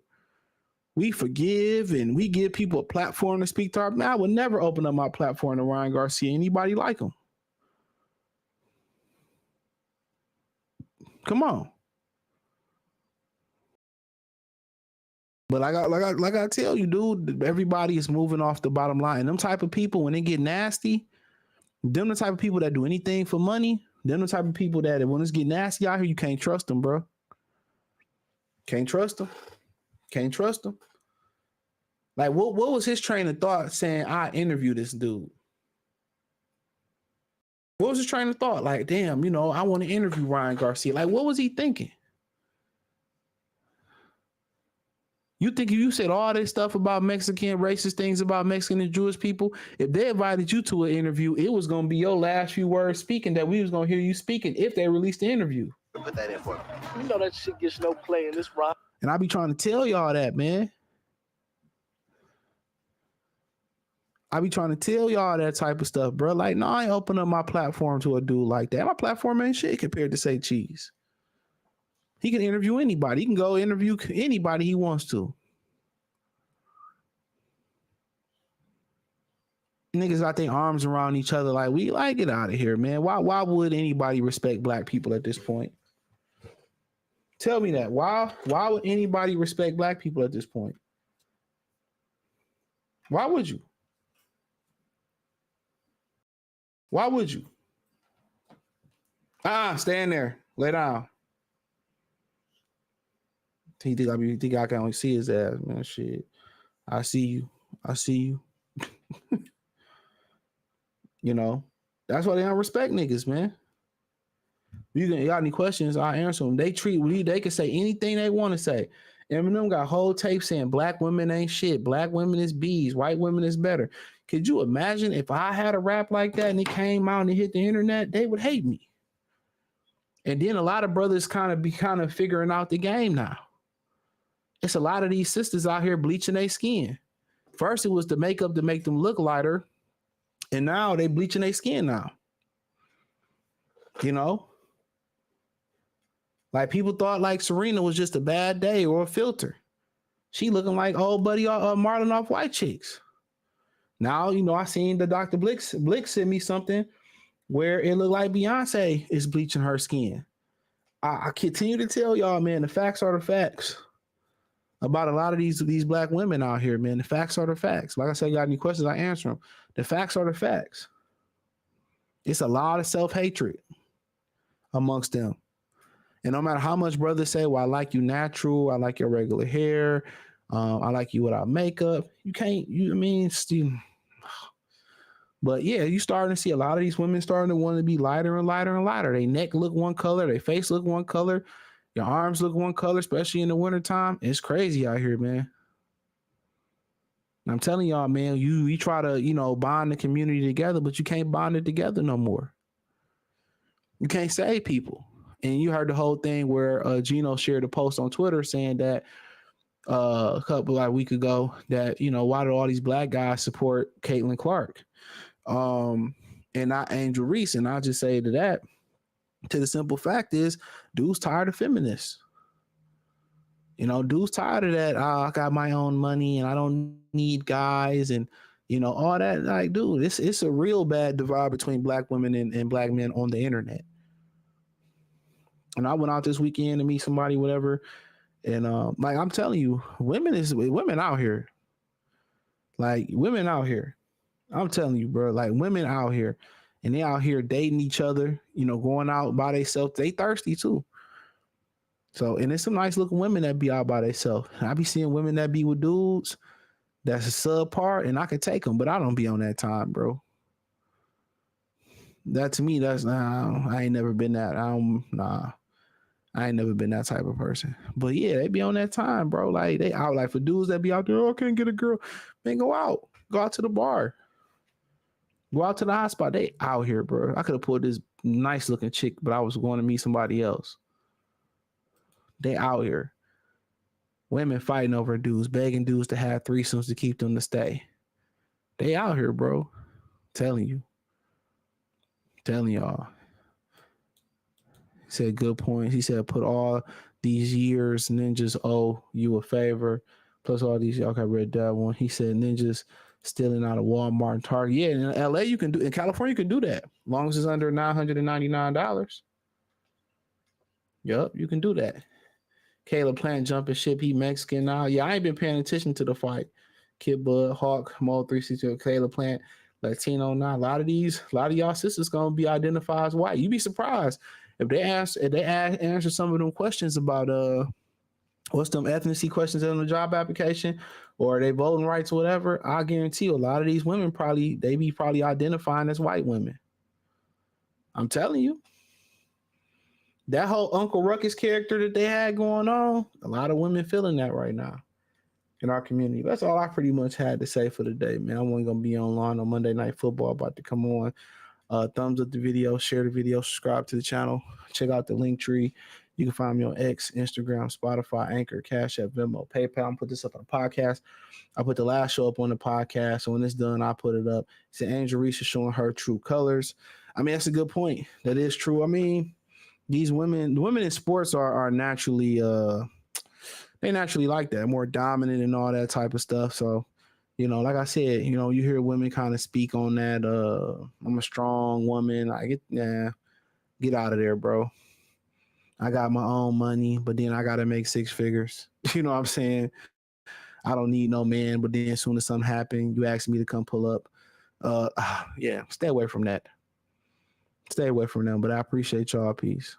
We forgive and we give people a platform to speak to our man. I would never open up my platform to Ryan Garcia, anybody like him. Come on. But like I tell you, dude, everybody is moving off the bottom line. And them type of people, when they get nasty, them the type of people that do anything for money. Them the type of people that when it's get nasty out here, you can't trust them, bro. Can't trust them. Can't trust them. Like, what was his train of thought saying, I interview this dude? What was his train of thought? Like, damn, I want to interview Ryan Garcia. Like, what was he thinking? You think if you said all this stuff about Mexican, racist things about Mexican and Jewish people, if they invited you to an interview, it was going to be your last few words speaking that we was going to hear you speaking if they released the interview. Put that in for me. You know that shit gets no play in this rock. And I be trying to tell y'all that, man. I be trying to tell y'all that type of stuff, bro. Like, no, I ain't open up my platform to a dude like that. My platform ain't shit compared to say Cheese. He can interview anybody. He can go interview anybody he wants to. Niggas got their arms around each other like, we like, get out of here, man. Why would anybody respect black people at this point? Tell me that. Why would anybody respect black people at this point? Why would you? Why would you? Stand there. Lay down. He think I can only see his ass, man. Shit. I see you. I see you. That's why they don't respect niggas, man. You got any questions, I'll answer them. They can say anything they want to say. Eminem got whole tape saying black women ain't shit. Black women is bees. White women is better. Could you imagine if I had a rap like that and it came out and it hit the internet? They would hate me. And then a lot of brothers kind of figuring out the game now. It's a lot of these sisters out here bleaching their skin. First, it was the makeup to make them look lighter. And now they bleaching their skin now. Like people thought like Serena was just a bad day or a filter. She looking like old buddy Marlon off White Chicks. Now, I seen the Dr. Blick send me something where it looked like Beyonce is bleaching her skin. I continue to tell y'all, man, the facts are the facts about a lot of these black women out here, man. The facts are the facts. Like I said, you got any questions, I answer them. The facts are the facts. It's a lot of self-hatred amongst them. And no matter how much brothers say, well, I like you natural, I like your regular hair, I like you without makeup, still. But yeah, you starting to see a lot of these women starting to want to be lighter and lighter and lighter. Their neck look one color, their face look one color, your arms look one color, especially in the wintertime. It's crazy out here, man. I'm telling y'all, man, you try to, bond the community together, but you can't bond it together no more. You can't save people. And you heard the whole thing where Gino shared a post on Twitter saying that a week ago that, why do all these black guys support Caitlin Clark and not Angel Reese? And I'll just say to the simple fact is, dude's tired of feminists. Dude's tired of that. I got my own money and I don't need guys and, all that. Like, dude, it's a real bad divide between black women and black men on the internet. And I went out this weekend to meet somebody, whatever. And I'm telling you, women out here. Like, women out here. I'm telling you, bro, like women out here. And they out here dating each other, going out by themselves. They thirsty too. So, and there's some nice looking women that be out by themselves. I be seeing women that be with dudes that's a subpar, and I can take them, but I don't be on that time, bro. That to me, that's I ain't never been that. I ain't never been that type of person. But yeah, they be on that time, bro. Like they out. Like for dudes that be out there, oh, I can't get a girl. Man, go out to the bar, go out to the hot spot. They out here, bro. I could have pulled this nice looking chick, but I was going to meet somebody else. They out here. Women fighting over dudes, begging dudes to have threesomes to keep them to stay. They out here, bro. Telling y'all. He said good point. He said put all these years ninjas owe you a favor. Plus all these, okay, I read that one. He said ninjas stealing out of Walmart and Target. Yeah, in LA you can do, in California you can do that. As long as it's under $999. Yup, you can do that. Caleb Plant jumping ship. He Mexican now. Yeah, I ain't been paying attention to the fight. Kid Bud, Hawk, Mo 360, Caleb Plant, Latino now. A lot of y'all sisters gonna be identified as white. You be surprised if they answer some of them questions about what's them ethnicity questions on the job application or they voting rights or whatever. I guarantee you a lot of these women probably identifying as white women. I'm telling you. That whole Uncle Ruckus character that they had going on, a lot of women feeling that right now in our community. That's all I pretty much had to say for the day, man. I wasn't going to be online on Monday Night Football, about to come on. Thumbs up the video, share the video, subscribe to the channel. Check out the link tree. You can find me on X, Instagram, Spotify, Anchor, Cash App, Venmo, PayPal. I'm put this up on the podcast. I put the last show up on the podcast. So when it's done, I'll put it up. It's Angel Reese is showing her true colors. I mean, that's a good point. That is true. I mean, the women in sports are naturally they naturally like that, more dominant and all that type of stuff. So, like I said, you hear women kind of speak on that. I'm a strong woman. Get out of there, bro. I got my own money, but then I gotta make six figures. You know what I'm saying? I don't need no man, but then as soon as something happens, you ask me to come pull up. Yeah, stay away from that. Stay away from them, but I appreciate y'all. Peace.